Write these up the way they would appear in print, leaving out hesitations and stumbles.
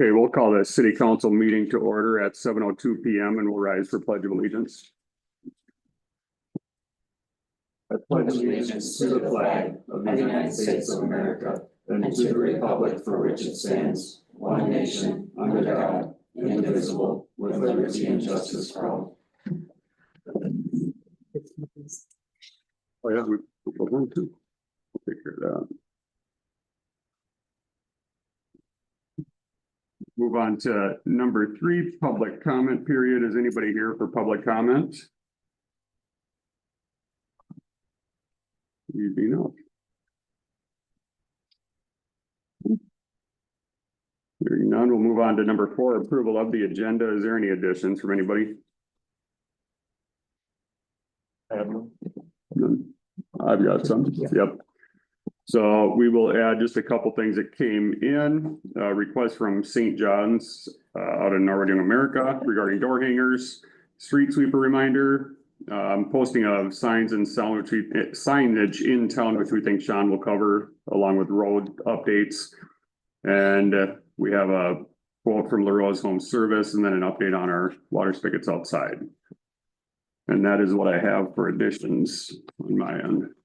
Okay, we'll call the city council meeting to order at 7:02 PM and we'll rise for pledge of allegiance. I pledge allegiance to the flag of the United States of America and to the republic for which it stands, one nation, under God, indivisible, with liberty and justice for all. Oh, yeah, we'll take care of that. Move on to number 3, public comment period. Is anybody here for public comment? You do know. Hearing none, we'll move on to number 4, approval of the agenda. Is there any additions from anybody? I have none. None. I've got some. Yep. So we will add just a couple things that came in, request from St. John's out in Norwood Young America regarding door hangers, street sweeper reminder, posting of signs and signage in town, which we think Sean will cover along with road updates. And we have a quote from LaRose Home Service and then an update on our water spigots outside. And that is what I have for additions on my end.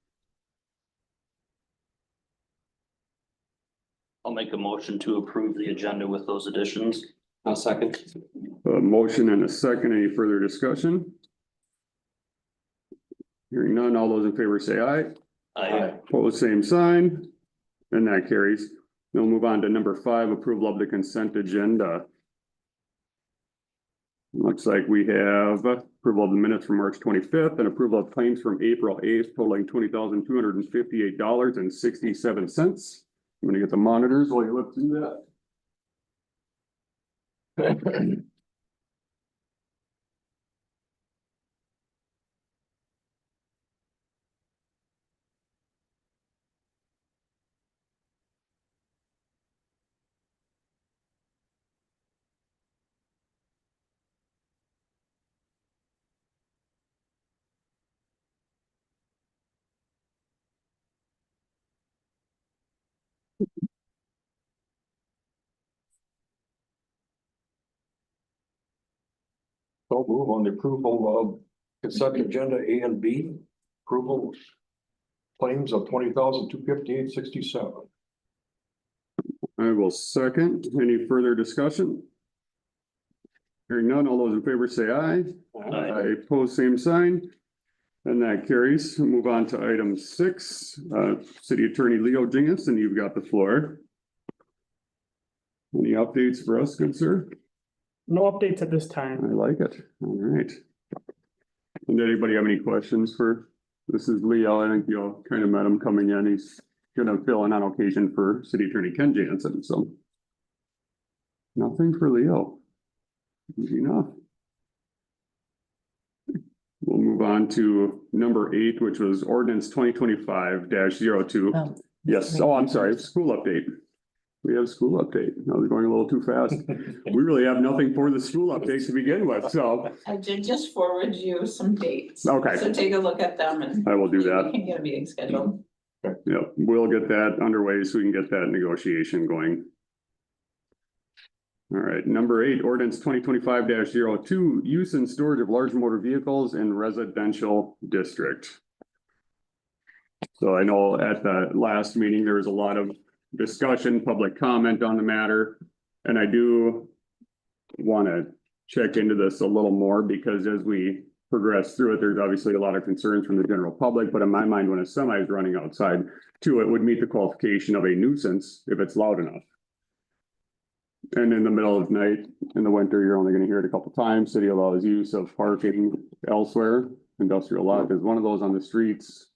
I'll make a motion to approve the agenda with those additions. I'll second. A motion and a second. Any further discussion? Hearing none, all those in favor say aye. Aye. Opposed, same sign. And that carries. We'll move on to number 5, approval of the consent agenda. Looks like we have approval of the minutes from March 25th and approval of claims from April 8th totaling $20,258.67. I'm gonna get the monitors while you look through that. So move on the approval of consent agenda A and B, approval claims of $20,258.67. I will second. Any further discussion? Hearing none, all those in favor say aye. Aye. Opposed, same sign. And that carries. We'll move on to item 6, City Attorney Leo Jingus, and you've got the floor. Any updates for us, good sir? No updates at this I time. like it. All right. And anybody have any questions for, this is Leo. I think you all kind of met him coming in. He's gonna fill in on occasion for City Attorney Ken Jansen, so. Nothing for Leo. Easy enough. We'll move on to number 8, which was ordinance 2025-02. Oh. Yes, oh, I'm sorry, school update. We have school update. No, they're going a little too fast. We really have nothing for the school update to begin with, so I did just forward you some dates. Okay. So take a look at them and. I will do that. We can get a meeting scheduled. Yeah, we'll get that underway so we can get that negotiation going. All right, number 8, ordinance 2025-02, use and storage of large motor vehicles in residential district. So I know at the last meeting, there was a lot of discussion, public comment on the matter. And I do want to check into this a little more because as we progress through it, there's obviously a lot of concerns from the general public, but in my mind, when a semi is running outside too, it would meet the qualification of a nuisance if it's loud enough. And in the middle of the night, in the winter, you're only going to hear it a couple times. City allows use of parking elsewhere. Industrial lot is one of those on the streets,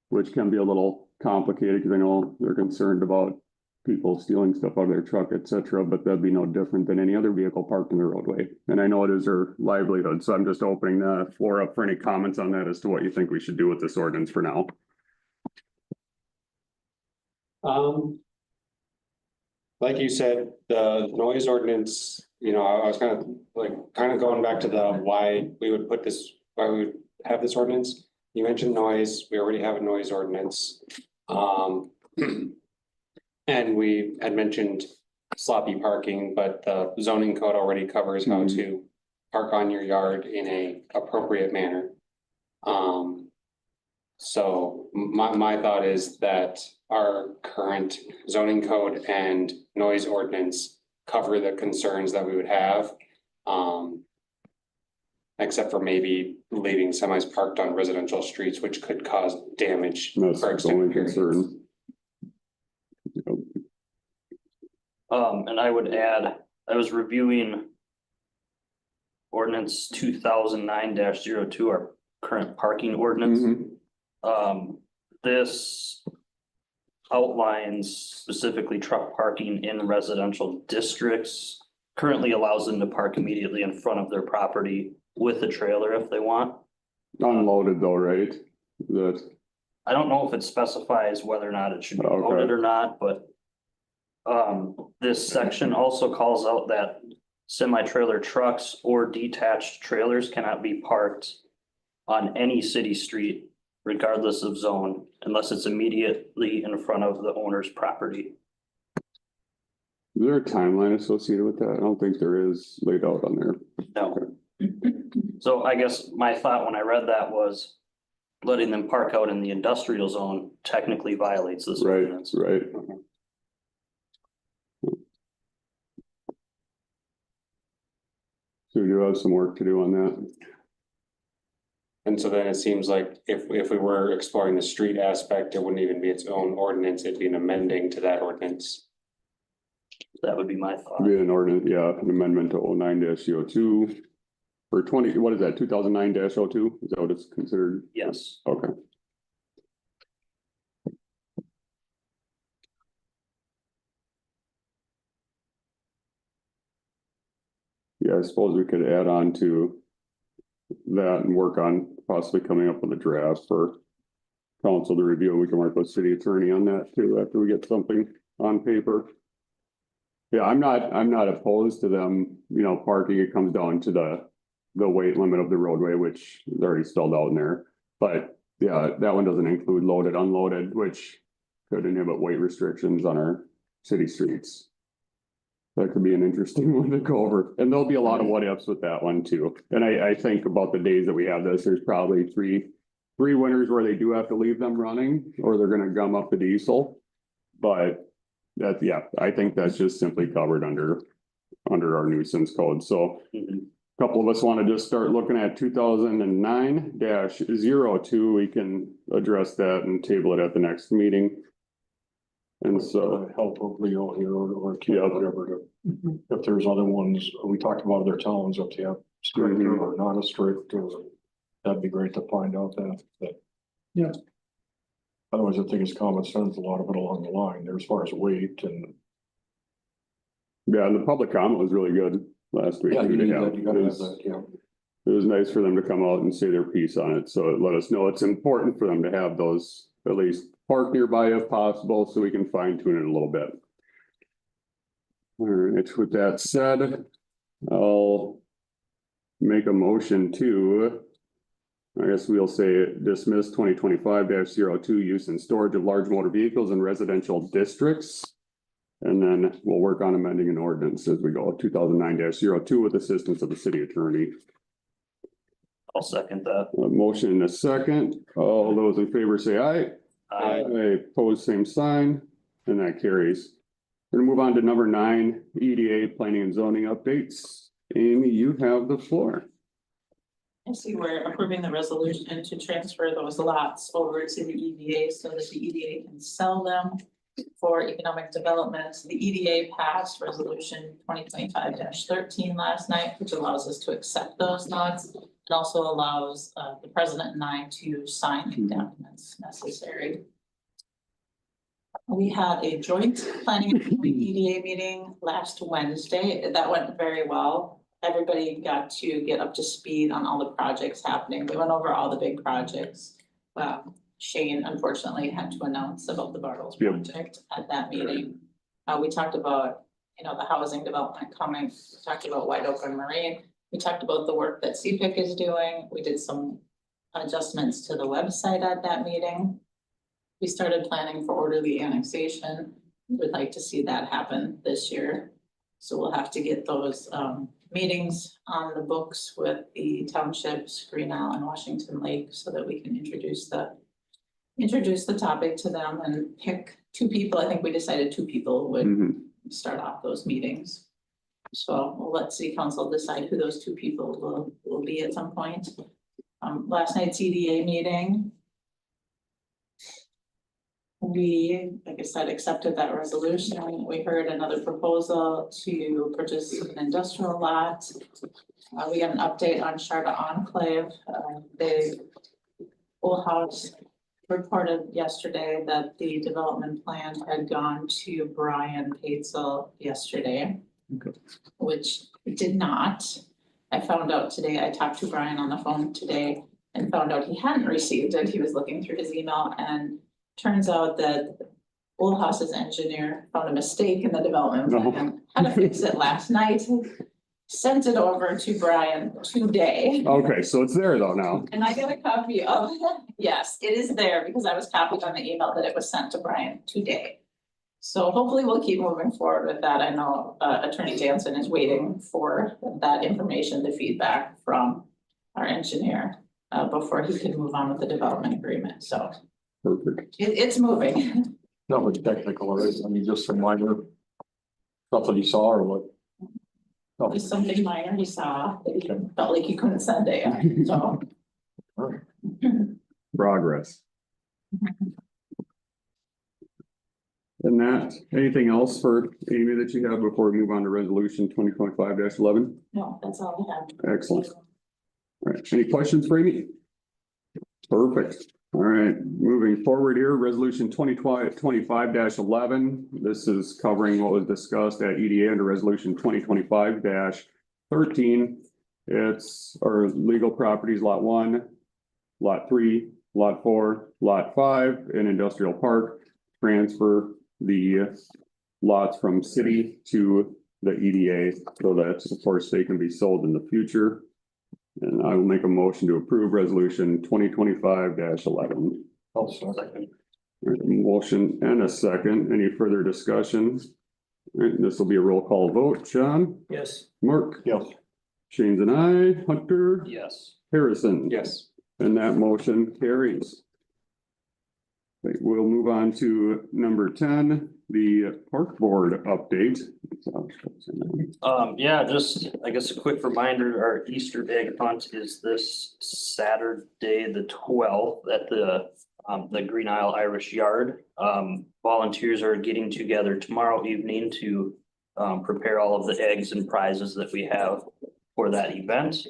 which can be a little complicated because I know they're concerned about people stealing stuff out of their truck, etc. But that'd be no different than any other vehicle parked in the roadway. And I know it is their livelihood. So I'm just opening the floor up for any comments on that as to what you think we should do with this ordinance for now. Like you said, the noise ordinance, I was kind of going back to why we would have this ordinance. You mentioned noise, we already have a noise ordinance. And we had mentioned sloppy parking, but the zoning code already covers how to park on your yard in a appropriate manner. So my thought is that our current zoning code and noise ordinance cover the concerns that we would have. Except for maybe leaving semis parked on residential streets, which could cause damage. That's for the extended only periods. concern. And I would add, I was reviewing ordinance 2009-02, our current parking ordinance. Mhm. This outlines specifically truck parking in residential districts. Currently allows them to park immediately in front of their property with a trailer if they want. Unloaded though, right? That, I don't know if it specifies whether or not it should be Okay. loaded or not, but this section also calls out that semi-trailer trucks or detached trailers cannot be parked on any city street regardless of zone unless it's immediately in front of the owner's property. is there a timeline associated with that? I don't think there is laid out on there. No. So I guess my thought when I read that was letting them park out in the industrial zone technically violates this Right, ordinance. right. So we do have some work to do on that. And so then it seems like if we were exploring the street aspect, it wouldn't even be its own ordinance, it'd be an amending to that ordinance. That would be my thought. Be an ordinance, yeah, an amendment to 09-02. For 20, what is that, 2009-02? Is that what it's considered? Yes. Okay. Yeah, I suppose we could add on to that and work on possibly coming up with a draft for council to review. We can work with city attorney on that too, after we get something on paper. Yeah, I'm not opposed to them, parking. It comes down to the weight limit of the roadway, which is already spelled out in there. But yeah, that one doesn't include loaded, unloaded, which could inhibit weight restrictions on our city streets. That could be an interesting one to go over, and there'll be a lot of what ifs with that one too. And I think about the days that we have this, there's probably three winters where they do have to leave them running, or they're gonna gum up the diesel. But that, yeah, I think that's just simply covered under our nuisance code, so. Mhm. Couple of us want to just start looking at 2009-02, we can address that and table it at the next meeting. And so, Help of Leo here or Kim, whatever, if there's other ones, we talked about other towns, if they have strict or not a strict, or that'd be great to find out that. Yeah. Otherwise, I think it's common sense, a lot of it along the line, there as far as weight and. yeah, and the public comment was really good last week. Yeah, too, you to need have. that, you gotta have that, yeah. It was nice for them to come out and say their piece on it, so it let us know it's important for them to have those at least park nearby if possible, so we can fine tune it a little bit. All right, with that said, I'll make a motion to, I guess we'll say dismiss 2025-02 use and storage of large motor vehicles in residential districts. And then we'll work on amending an ordinance as we go, 2009-02 with assistance of the city attorney. I'll second that. A motion and a second. All those in favor say aye. Aye. Pose same sign, and that carries. We're gonna move on to number 9, EDA planning and zoning updates. Amy, you have the floor. I see we're approving the resolution to transfer those lots over to the EDA so that the EDA can sell them for economic development. The EDA passed resolution 2025-13 last night, which allows us to accept those lots. It also allows the president and I to sign the documents necessary. We had a joint planning and zoning EDA meeting last Wednesday. That went very well. Everybody got to get up to speed on all the projects happening. We went over all the big projects. Shane unfortunately had to announce about the Bartles Yep. project at that meeting. We talked about, the housing development coming, we talked about Wide Open Marine. We talked about the work that CPIC is doing. We did some adjustments to the website at that meeting. We started planning for orderly annexation. would like to see that happen this year. So we'll have to get those meetings on the books with the townships, Green Isle and Washington Lake, so that we can introduce the topic to them and pick two people. I think we decided two people would Mhm. start off those meetings. So we'll let city council decide who those two people will be at some point. Last night's EDA meeting. We, like I said, accepted that resolution. We heard another proposal to purchase an industrial lot. We got an update on Charlotte Enclave. The Old House reported yesterday that the development plan had gone to Brian Patel yesterday. Okay. Which it did not. I found out today, I talked to Brian on the phone today and found out he hadn't received it. He was looking through his email and turns out that Old House's engineer found a mistake in the development No. plan, had to fix it last night. Sent it over to Brian today. Okay, so it's there though now. And I got a copy of, yes, it is there because I was copied on the email that it was sent to Brian today. So hopefully we'll keep moving forward with that. I know Attorney Jansen is waiting for that information, the feedback from our engineer before he can move on with the development agreement. So Perfect. it's moving. Not much technical, right? I mean, just some minor stuff that he saw or what? No. Just something minor he saw that he felt like he couldn't send it, so. Alright. Progress. And that, anything else for Amy that you have before we move on to resolution 2025-11? No, that's all I have. Excellent. All right, any questions for Amy? Perfect. All right, moving forward here, resolution 2025-11. This is covering what was discussed at EDA under resolution 2025-13. It's our legal properties, lot 1, lot 3, lot 4, lot 5, and industrial park. Transfer the lots from city to the EDA, so that of course they can be sold in the future. And I will make a motion to approve resolution 2025-11. I'll second. Motion and a second. Any further discussion? All right, this will be a roll call vote. John? Yes. Mark? Yes. Shane's and I. Hunter? Yes. Harrison? Yes. And that motion carries. Okay, we'll move on to number 10, the park board update. Yeah, just, I guess, a quick reminder, our Easter egg hunt is this Saturday, the 12th at the Green Isle Irish Yard. Volunteers are getting together tomorrow evening to prepare all of the eggs and prizes that we have for that event.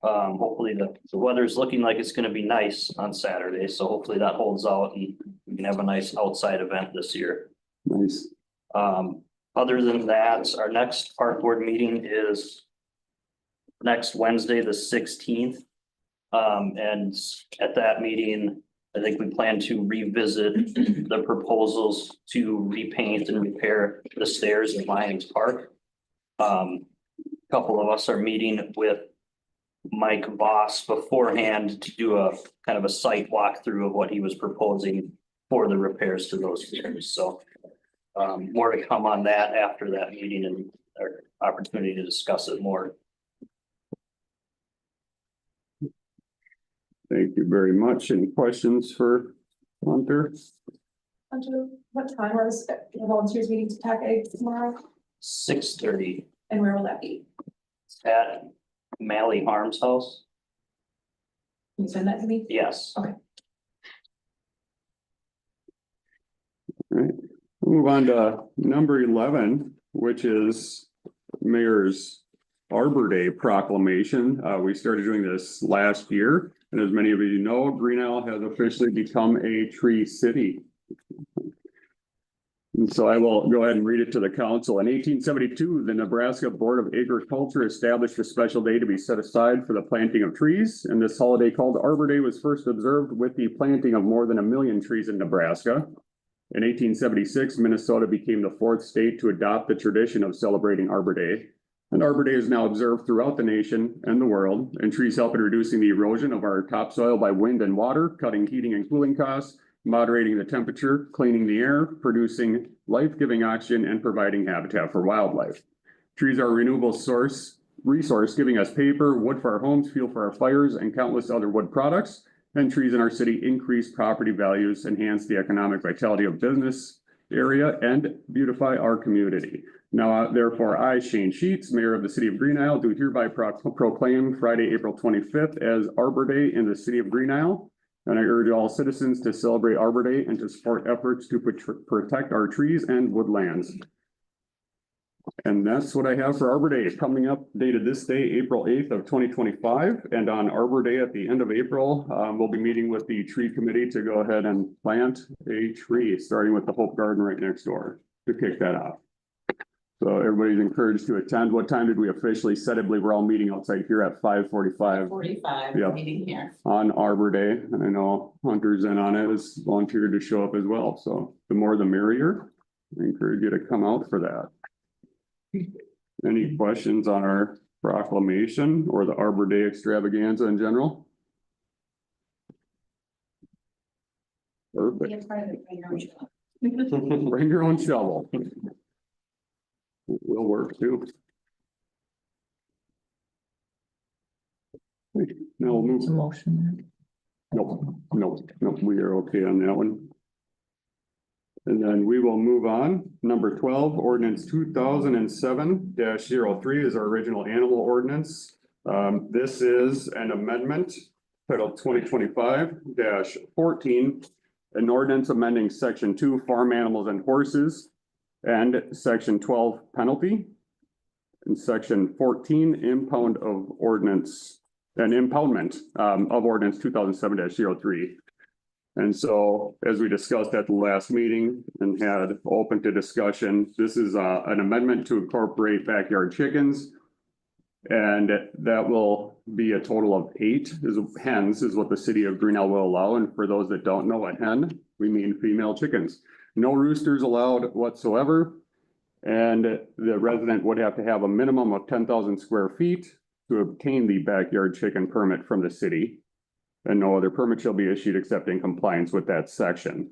Hopefully the weather's looking like it's gonna be nice on Saturday, so hopefully that holds out and we can have a nice outside event this year. Nice. Other than that, our next park board meeting is next Wednesday, the 16th. And at that meeting, I think we plan to revisit the proposals to repaint and repair the stairs in Lions Park. Couple of us are meeting with Mike Voss beforehand to do a kind of a site walkthrough of what he was proposing for the repairs to those stairs. So more to come on that after that meeting and our opportunity to discuss it more. Thank you very much. Any questions for Hunter? Hunter, what time is the volunteers meeting to pack eggs tomorrow, 6:30 and where will that be? at Mally Harms house. Can you send that to me? Yes. We'll move on to number 11, which is Mayor's Arbor Day proclamation. We started doing this last year, and as many of you know, Green Isle has officially become a tree city. And so I will go ahead and read it to the council. In 1872, the Nebraska Board of Agriculture established a special day to be set aside for the planting of trees. And this holiday called Arbor Day was first observed with the planting of more than 1 million trees in Nebraska. In 1876, Minnesota became the 4th state to adopt the tradition of celebrating Arbor Day. And Arbor Day is now observed throughout the nation and the world, and trees help in reducing the erosion of our topsoil by wind and water, cutting heating and cooling costs, moderating the temperature, cleaning the air, producing life-giving oxygen, and providing habitat for wildlife. Trees are a renewable resource, giving us paper, wood for our homes, fuel for our fires, and countless other wood products. And trees in our city increase property values, enhance the economic vitality of business area, and beautify our community. Now, therefore, I, Shane Sheets, Mayor of the City of Green Isle, do hereby proclaim Friday, April 25th as Arbor Day in the City of Green Isle. And I urge all citizens to celebrate Arbor Day and to support efforts to protect our trees and woodlands. And that's what I have for Arbor Day. Coming up, dated this day, April 8th of 2025. And on Arbor Day at the end of April, we'll be meeting with the tree committee to go ahead and plant a tree, starting with the Hope Garden right next door to kick that off. So everybody's encouraged to attend. What time did we officially set? I believe we're all meeting outside here at 5:45 45, Yeah. meeting here. on Arbor Day. And I know Hunter's in on it, has volunteered to show up as well. So the more the merrier. I encourage you to come out for that. Any questions on our proclamation or the Arbor Day extravaganza in general? Perfect. Be a part of it, bring your own shovel. Bring your own shovel. Will work too. Now we'll move. motion. Nope, we are okay on that one. And then we will move on. Number 12, ordinance 2007-03 is our original animal ordinance. This is an amendment titled 2025-14. An ordinance amending section 2 farm animals and horses and section 12 penalty. And section 14 impound of ordinance and impoundment of ordinance 2007-03. And so, as we discussed at the last meeting and had open to discussion, this is an amendment to incorporate backyard chickens. And that will be a total of 8 hens is what the city of Green Isle will allow. And for those that don't know a hen, we mean female chickens. No roosters allowed whatsoever. And the resident would have to have a minimum of 10,000 square feet to obtain the backyard chicken permit from the city. And no other permit shall be issued except in compliance with that section.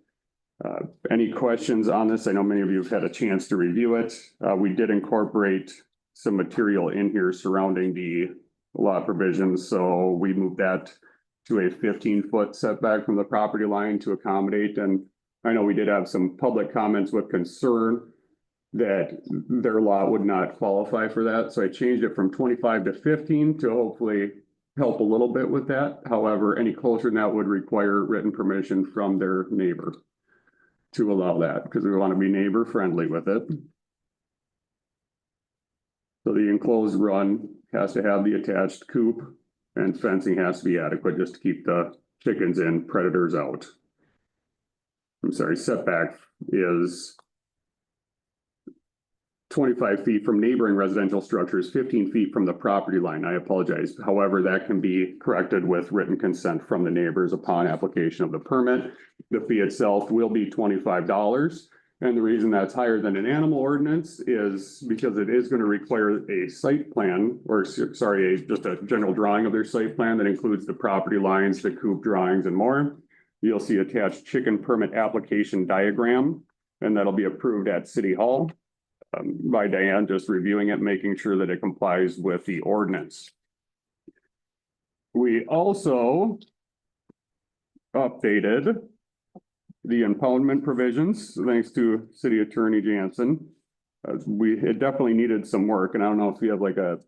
Any questions on this? I know many of you have had a chance to review it. We did incorporate some material in here surrounding the lot provisions. So we moved that to a 15-foot setback from the property line to accommodate. And I know we did have some public comments with concern that their lot would not qualify for that. So I changed it from 25 to 15 to hopefully help a little bit with that. However, any closer than that would require written permission from their neighbor to allow that, because we want to be neighbor friendly with it. So the enclosed run has to have the attached coop and fencing has to be adequate just to keep the chickens in, predators out. I'm sorry, setback is 25 feet from neighboring residential structures, 15 feet from the property line. I apologize. However, that can be corrected with written consent from the neighbors upon application of the permit. The fee itself will be $25. And the reason that's higher than an animal ordinance is because it is going to require a site plan, or sorry, just a general drawing of their site plan that includes the property lines, the coop drawings and more. You'll see attached chicken permit application diagram, and that'll be approved at City Hall. By Diane, just reviewing it, making sure that it complies with the ordinance. We also updated the impoundment provisions, thanks to City Attorney Jansen. It definitely needed some work, and I don't know if you have like a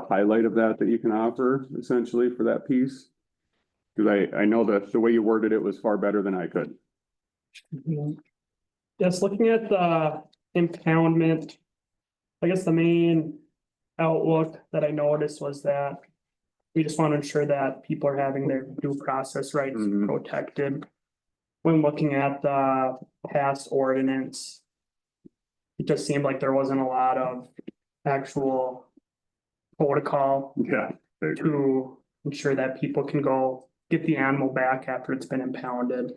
highlight of that you can offer essentially for that piece. Because I know that the way you worded it was far better than I could. Just looking at the impoundment, I guess the main outlook that I noticed was that we just want to ensure that people are having their due process rights Mhm. protected. When looking at the past ordinance, it just seemed like there wasn't a lot of actual protocol Yeah. I agree. to ensure that people can go get the animal back after it's been impounded.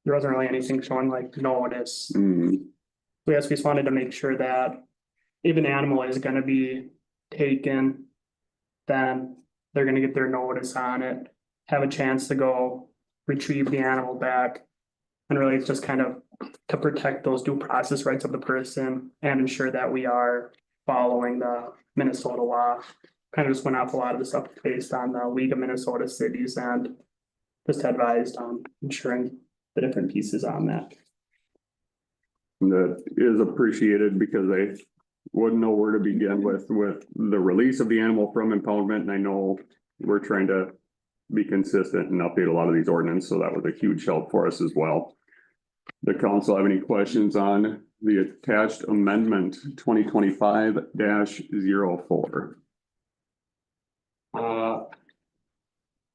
There wasn't really anything showing like notice. Mm, So yes, we just wanted to make sure that if an animal is gonna be taken, then they're gonna get their notice on it, have a chance to go retrieve the animal back, And really, it's just kind of to protect those due process rights of the person and ensure that we are following the Minnesota law. Kind of just went off a lot of the stuff based on the League of Minnesota Cities and just advised on ensuring the different pieces on that. That is appreciated because I wouldn't know where to begin with the release of the animal from impoundment. And I know we're trying to be consistent and update a lot of these ordinances, so that was a huge help for us as well. The council have any questions on the attached amendment 2025-04?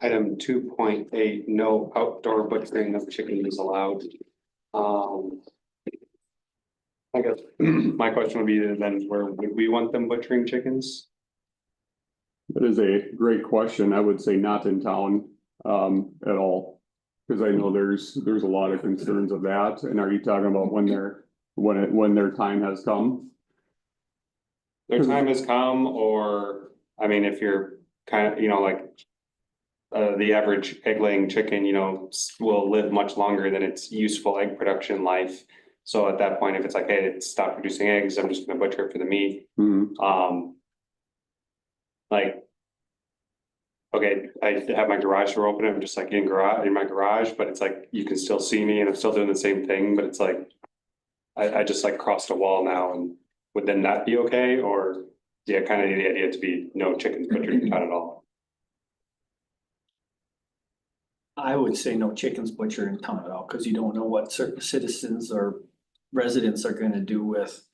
Item 2.8, no outdoor butchering of chicken is allowed. I guess my question would be then, where would we want them butchering chickens? That is a great question. I would say not in town at all. Cause I know there's a lot of concerns of that. And are you talking about when their time has come? Their time has come, or, I mean, if you're kind of, like. The average egg laying chicken, will live much longer than its useful egg production life. So at that point, if it's like, hey, it's stopped producing eggs, I'm just gonna butcher it for the meat. Like. Okay, I have my garage door open, I'm just like in my garage, but it's like, you can still see me and I'm still doing the same thing, but it's like. I just like crossed a wall now, and would then that be okay, or, yeah, kind of the idea to be no chickens butchered, not at all. I would say no chickens butchered in town at all, because you don't know what certain citizens or residents are gonna do with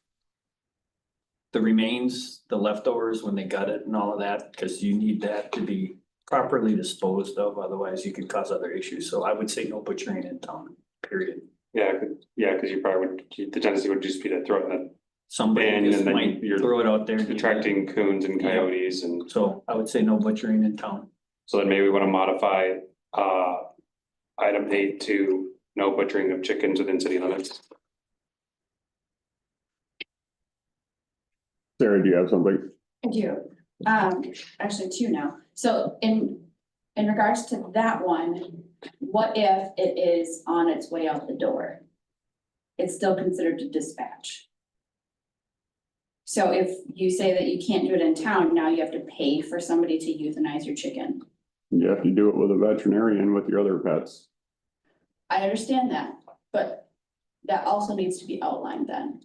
the remains, the leftovers when they gut it and all of that, because you need that to be properly disposed of, otherwise you could cause other issues. So I would say no butchering in town, period. Yeah, because you probably would, the tendency would just be to throw it in Somebody And just then might you're throw it out there. the attracting coons and coyotes, and So I would say no butchering in town. so then maybe we want to modify item 8 to no butchering of chickens within city limits. Sarah, do you have something? I do, actually two now. So in regards to that one, what if it is on its way out the door? It's still considered a dispatch. So if you say that you can't do it in town, now you have to pay for somebody to euthanize your chicken. You have to do it with a veterinarian with your other pets. I understand that, but that also needs to be outlined then.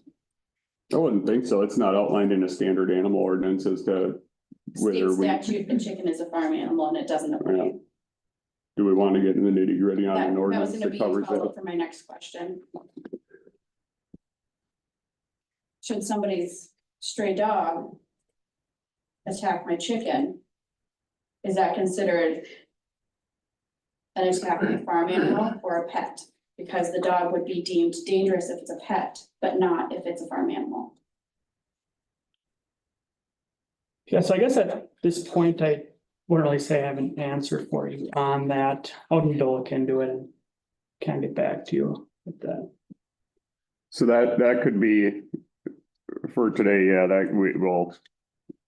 I wouldn't think so. It's not outlined in a standard animal ordinance as to State whether we, statute, a chicken is a farm animal and it doesn't apply. Yeah. Do we want to get in the nitty gritty on That an was ordinance gonna that be covers follow that? for my next question. Should somebody's stray dog attack my chicken, is that considered an attack of a farm animal or a pet? Because the dog would be deemed dangerous if it's a pet, but not if it's a farm animal. Yeah, so I guess at this point, I wouldn't really say I have an answer for you on that. I'll need to look into it and can get back to you with that. So that could be for today, yeah, that we will,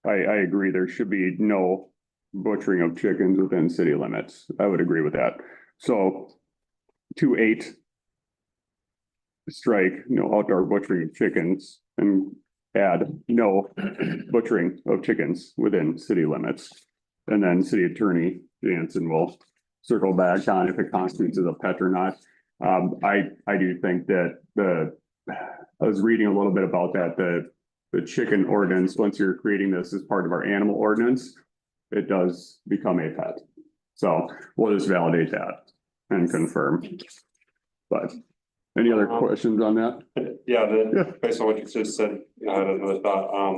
I agree, there should be no butchering of chickens within city limits. I would agree with that. So 2.8 strike, no outdoor butchering of chickens, and add no butchering of chickens within city limits. And then city attorney Jansen will circle back on if it constitutes as a pet or not. I do think that I was reading a little bit about that, the chicken ordinance, once you're creating this as part of our animal ordinance, it does become a pet. So we'll just validate that and confirm. Thank you. But any other questions on that? Yeah, Yeah. based on what you just said, I had another thought,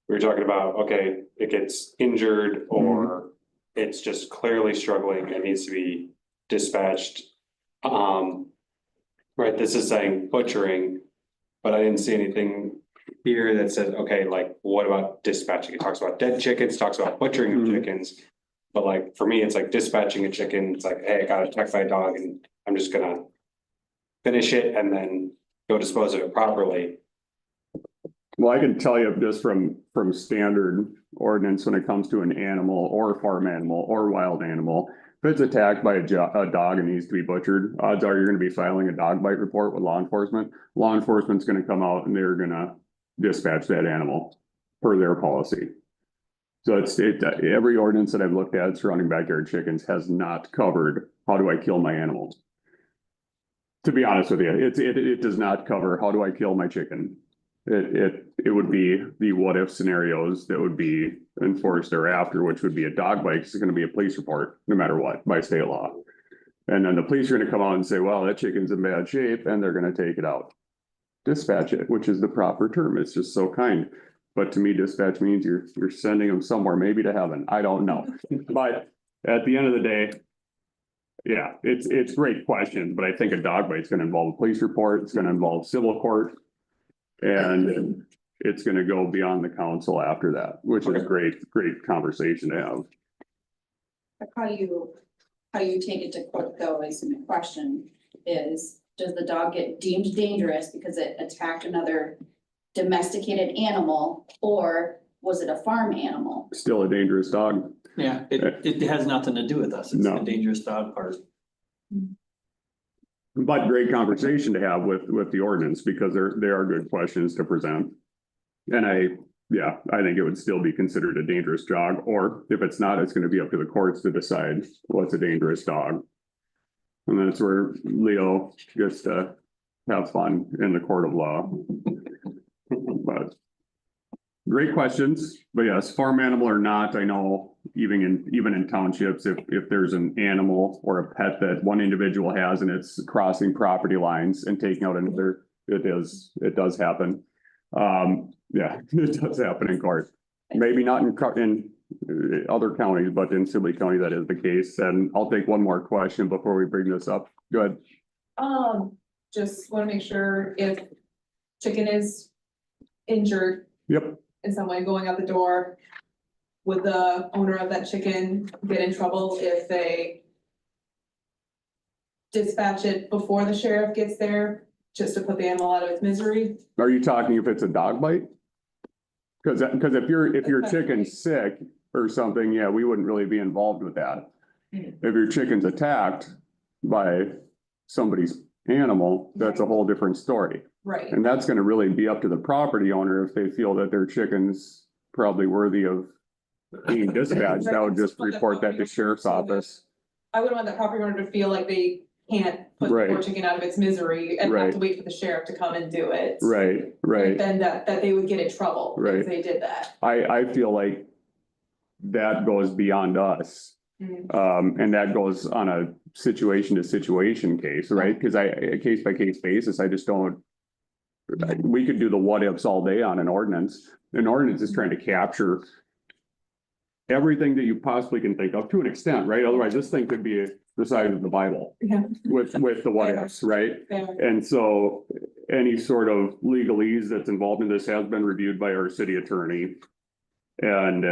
we were talking about, okay, it gets injured or it's just clearly struggling, it needs to be dispatched. Right, this is saying butchering, but I didn't see anything here that says, okay, like, what about dispatching? It talks about dead chickens, talks about butchering of chickens. But like, for me, it's like dispatching a chicken, it's like, hey, I got attacked by a dog and I'm just gonna finish it and then go dispose of it properly. Well, I can tell you just from standard ordinance when it comes to an animal or farm animal or wild animal, if it's attacked by a dog and needs to be butchered, odds are you're gonna be filing a dog bite report with law enforcement. Law enforcement's gonna come out and they're gonna dispatch that animal per their policy. So every ordinance that I've looked at surrounding backyard chickens has not covered, how do I kill my animals? To be honest with you, it does not cover, how do I kill my chicken? It would be the what if scenarios that would be enforced thereafter, which would be a dog bite, 'cause it's gonna be a police report, no matter what, by state law. And then the police are gonna come out and say, well, that chicken's in bad shape, and they're gonna take it out. Dispatch it, which is the proper term, it's just so kind. But to me, dispatch means you're sending them somewhere, maybe to heaven, I don't know. But at the end of the day, yeah, it's great question, but I think a dog bite's gonna involve a police report, it's gonna involve civil court. And it's gonna go beyond the council after that, which is a great conversation to have. But how you take it to court though is the question is, does the dog get deemed dangerous because it attacked another domesticated animal? Or was it a farm animal? Still a dangerous dog. Yeah, it has nothing to do with us. It's No. the dangerous dog part. But great conversation to have with the ordinance, because they are good questions to present. And I think it would still be considered a dangerous dog, or if it's not, it's gonna be up to the courts to decide what's a dangerous dog. And that's where Leo gets to have fun in the court of law. But great questions, but yes, farm animal or not, I know even in townships, if there's an animal or a pet that one individual has and it's crossing property lines and taking out another, it does happen. It does happen in court. Maybe not in other counties, but in Sibley County, that is the case. And I'll take one more question before we bring this up. Go ahead. Just wanna make sure if chicken is injured Yep. in some way going out the door, would the owner of that chicken get in trouble if they dispatch it before the sheriff gets there, just to put the animal out of its misery? Are you talking if it's a dog bite? Cause if your chicken's sick or something, yeah, we wouldn't really be involved with that. If your chicken's attacked by somebody's animal, that's a whole different story. Right, And that's gonna really be up to the property owner if they feel that their chicken's probably worthy of being dispatched. I would just report that to sheriff's office. I wouldn't want the property owner to feel like they can't put the Right. poor chicken out of its misery and have Right. to wait for the sheriff to come and do it. Right. Then that they would get in trouble Right. if they did that. I feel like that goes beyond us. And that goes on a situation to situation case, right? Cause a case by case basis, I just don't. We could do the what ifs all day on an ordinance. An ordinance is trying to capture everything that you possibly can think of to an extent, right? Otherwise, this thing could be the size of the Bible Yeah. with the what ifs, right? Yeah. And so any sort of legalese that's involved in this has been reviewed by our city attorney. And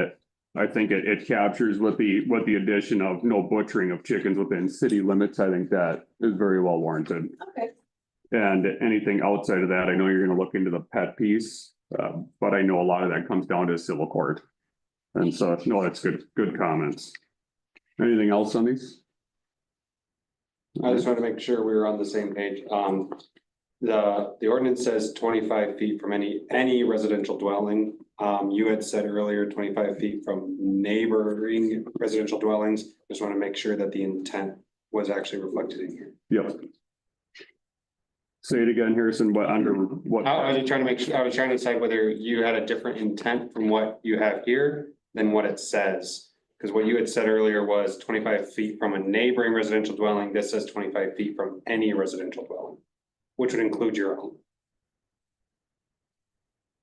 I think it captures with the addition of no butchering of chickens within city limits. I think that is very well warranted. Okay. And anything outside of that, I know you're gonna look into the pet piece, but I know a lot of that comes down to civil court. And so, no, that's good comments. Anything else on these? I just want to make sure we were on the same page. The ordinance says 25 feet from any residential dwelling. You had said earlier 25 feet from neighboring residential dwellings. Just want to make sure that the intent was actually reflected in here. Yep. Say it again, Harrison, what under what? I was just trying to make sure, I was trying to decide whether you had a different intent from what you have here than what it says. Because what you had said earlier was 25 feet from a neighboring residential dwelling. This says 25 feet from any residential dwelling, which would include your own.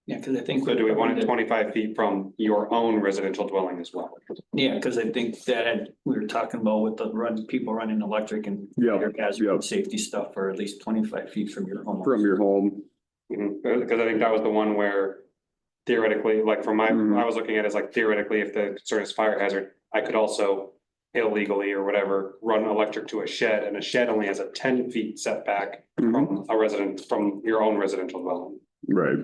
Yeah, cause I think. So do we want it 25 feet from your own residential dwelling as well? Yeah, cause I think that we were talking about with the people running electric and. Yeah, Your hazard yeah. and safety stuff for at least 25 feet from your home. From your home, Because I think that was the one where theoretically, like from Mhm. I was looking at it as like theoretically, if the concern is fire hazard, I could also illegally or whatever, run electric to a shed, and a shed only has a 10 feet setback from a resident, from your own residential dwelling. right?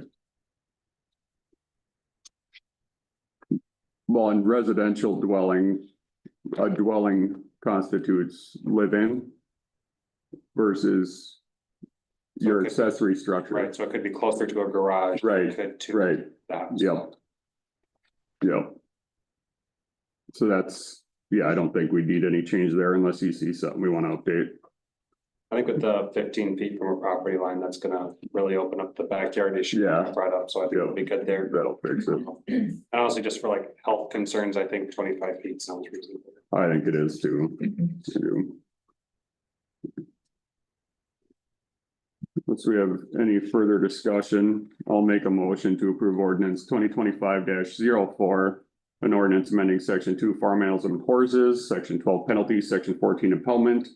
Well, in residential dwelling, a dwelling constitutes live-in versus your accessory structure. Right, so it could be closer to a garage. than Right, it could to right. the house. Yep. Yep. So that's, yeah, I don't think we need any change there unless you see something we want to update. I think with the 15 feet from a property line, that's gonna really open up the backyard issue. Yeah. I brought up, so I think it'll be good there. That'll fix it. And honestly, just for like health concerns, I think 25 feet sounds reasonable. I think it is too. Too. Unless we have any further discussion, I'll make a motion to approve ordinance 2025-04. An ordinance amending section 2 farm animals and horses, section 12 penalties, section 14 impoundment.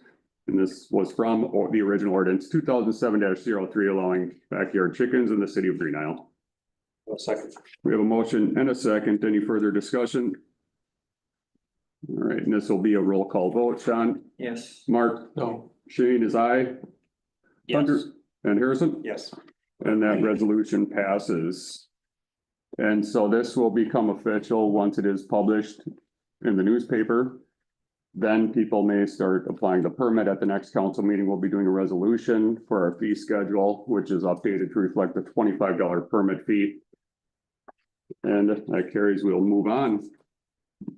And this was from the original ordinance 2007-03 allowing backyard chickens in the city of Green Isle. A second. We have a motion and a second. Any further discussion? All right, and this will be a roll call vote. Sean, Yes. Mark, No. Shane is aye, Hunter, Yes. and Harrison, Yes. and that resolution passes. And so this will become official once it is published in the newspaper. Then people may start applying the permit. At the next council meeting, we'll be doing a resolution for our fee schedule, which is updated to reflect the $25 permit fee. And that carries, we'll move on.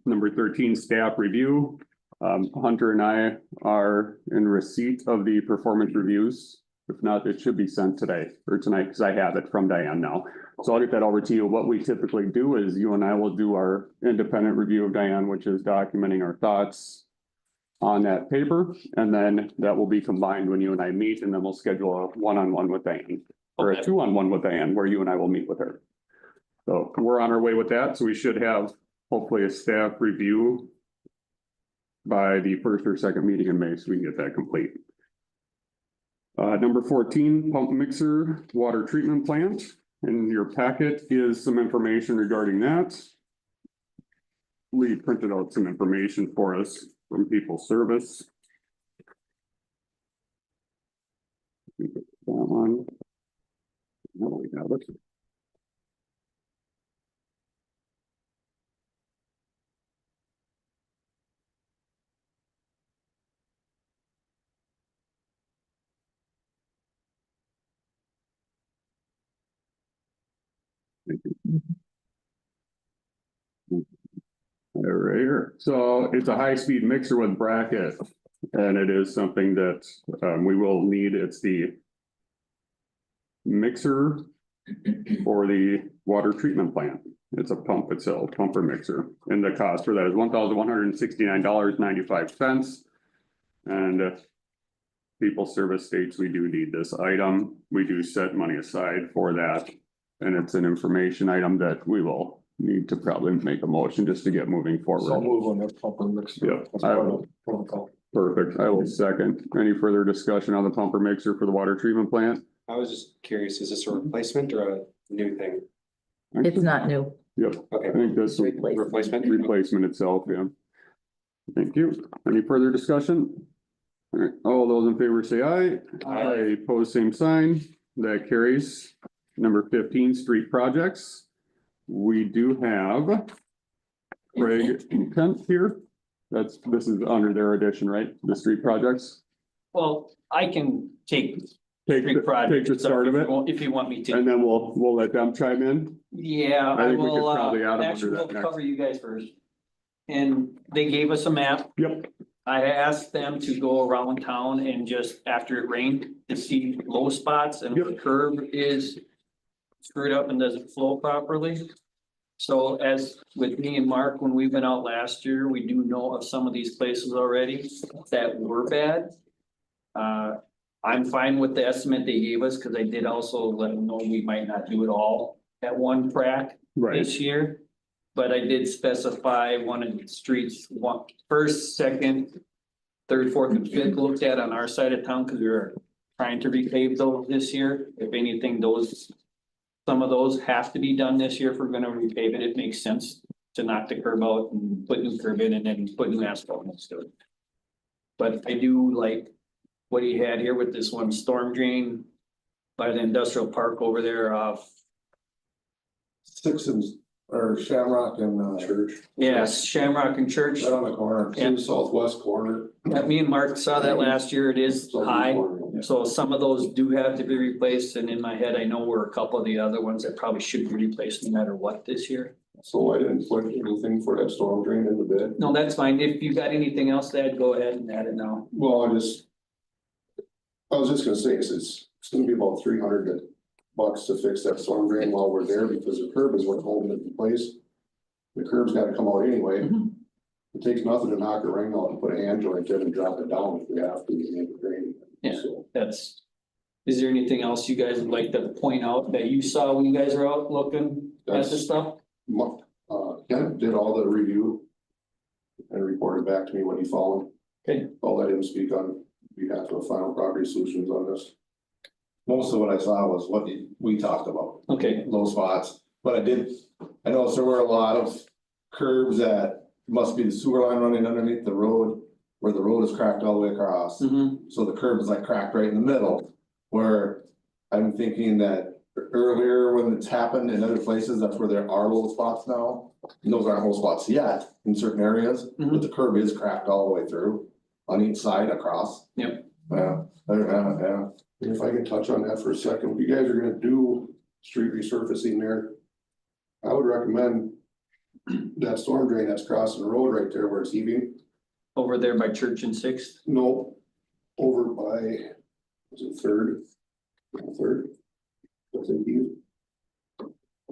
Number 13, staff review. Hunter and I are in receipt of the performance reviews. If not, it should be sent today or tonight because I have it from Diane now. So I'll get that over to you. What we typically do is you and I will do our independent review of Diane, which is documenting our thoughts on that paper. And then that will be combined when you and I meet, and then we'll schedule a one-on-one with Diane or a Okay. two-on-one with Diane where you and I will meet with her. So we're on our way with that. So we should have hopefully a staff review by the first or second meeting in May, so we can get that complete. Number 14, pump mixer, water treatment plant. In your packet is some information regarding that. Lee printed out some information for us from People Service. That one. Now we have it. Right here. So it's a high-speed mixer with bracket. And it is something that we will need. It's the mixer for the water treatment plant. It's a pump itself, pumper mixer. And the cost for that is $1,169.95. And People Service states we do need this item. We do set money aside for that. And it's an information item that we will need to probably make a motion just to get moving So forward. move on that pumper mixer. Yeah. That's part of the protocol. Perfect. I will second. Any further discussion on the pumper mixer for the water treatment plant? I was just curious, is this a replacement or a new thing? It's not new. Yep, Okay, I think this is replacement? replacement itself, yeah. Thank you. Any further discussion? All right, all those in favor say aye. Aye. Pose same sign. That carries. Number 15, street projects. We do have Craig Kent here. This is under their edition, right? The street projects. Well, I can take Take street the project start of it, if you want me to. and then we'll let them chime in. Yeah, I I think we could will, probably add them actually, under we'll that next. cover you guys first. And they gave us a map. Yep. I asked them to go around town and just after it rained to see low spots and if the curb is screwed up and doesn't flow properly. So as with me and Mark, when we went out last year, we do know of some of these places already that were bad. I'm fine with the estimate they gave us, cause I did also let them know we might not do it all at one track Right, this year. But I did specify one of the streets, first, second, third, fourth, and fifth looked at on our side of town, cause we were trying to repave those this year. If anything, some of those have to be done this year if we're gonna repave it. It makes sense to knock the curb out and put new curb in and then put new asphalt next to it. But I do like what he had here with this one storm drain by the industrial park over there off. Sixth and or Shamrock and Church. Yes, Shamrock and Church. Right on the corner, Yeah. southwest corner. Me and Mark saw that last year. It is high. Yeah. So some of those do have to be replaced, and in my head, I know were a couple of the other ones that probably should be replaced no matter what this year. So I didn't put anything for that storm drain in the bid. No, that's fine. If you got anything else to add, go ahead and add it now. Well, I was just gonna say, it's gonna be about $300 to fix that storm drain while we're there, because the curb is what's holding it in place. The curb's gotta come out anyway. Mhm. It takes nothing to knock a ring out and put a hand joint in and drop it down if we have to, and make it drain. Yeah. So, Is there anything else you guys would like to point out that you saw when you guys were out looking at That's- this stuff? Kent did all the review and reported back to me what he found. Okay. I'll let him speak on behalf of Final Property Solutions on this. Most of what I saw was what we talked about, Okay, low spots, but I noticed there were a lot of curbs that must be the sewer line running underneath the road, where the road is cracked all the way across. mhm, So the curb is like cracked right in the middle, where I'm thinking that earlier when it's happened in other places, that's where there are low spots now. And those aren't low spots yet in certain areas, but the curb is cracked all the way through on each side across. Yep. Yeah, yeah. And if I can touch on that for a second, if you guys are gonna do street resurfacing there, I would recommend that storm drain that's crossing the road right there where it's heaving. over there by Church and Sixth. No, over by, was it Third? Third? I think you.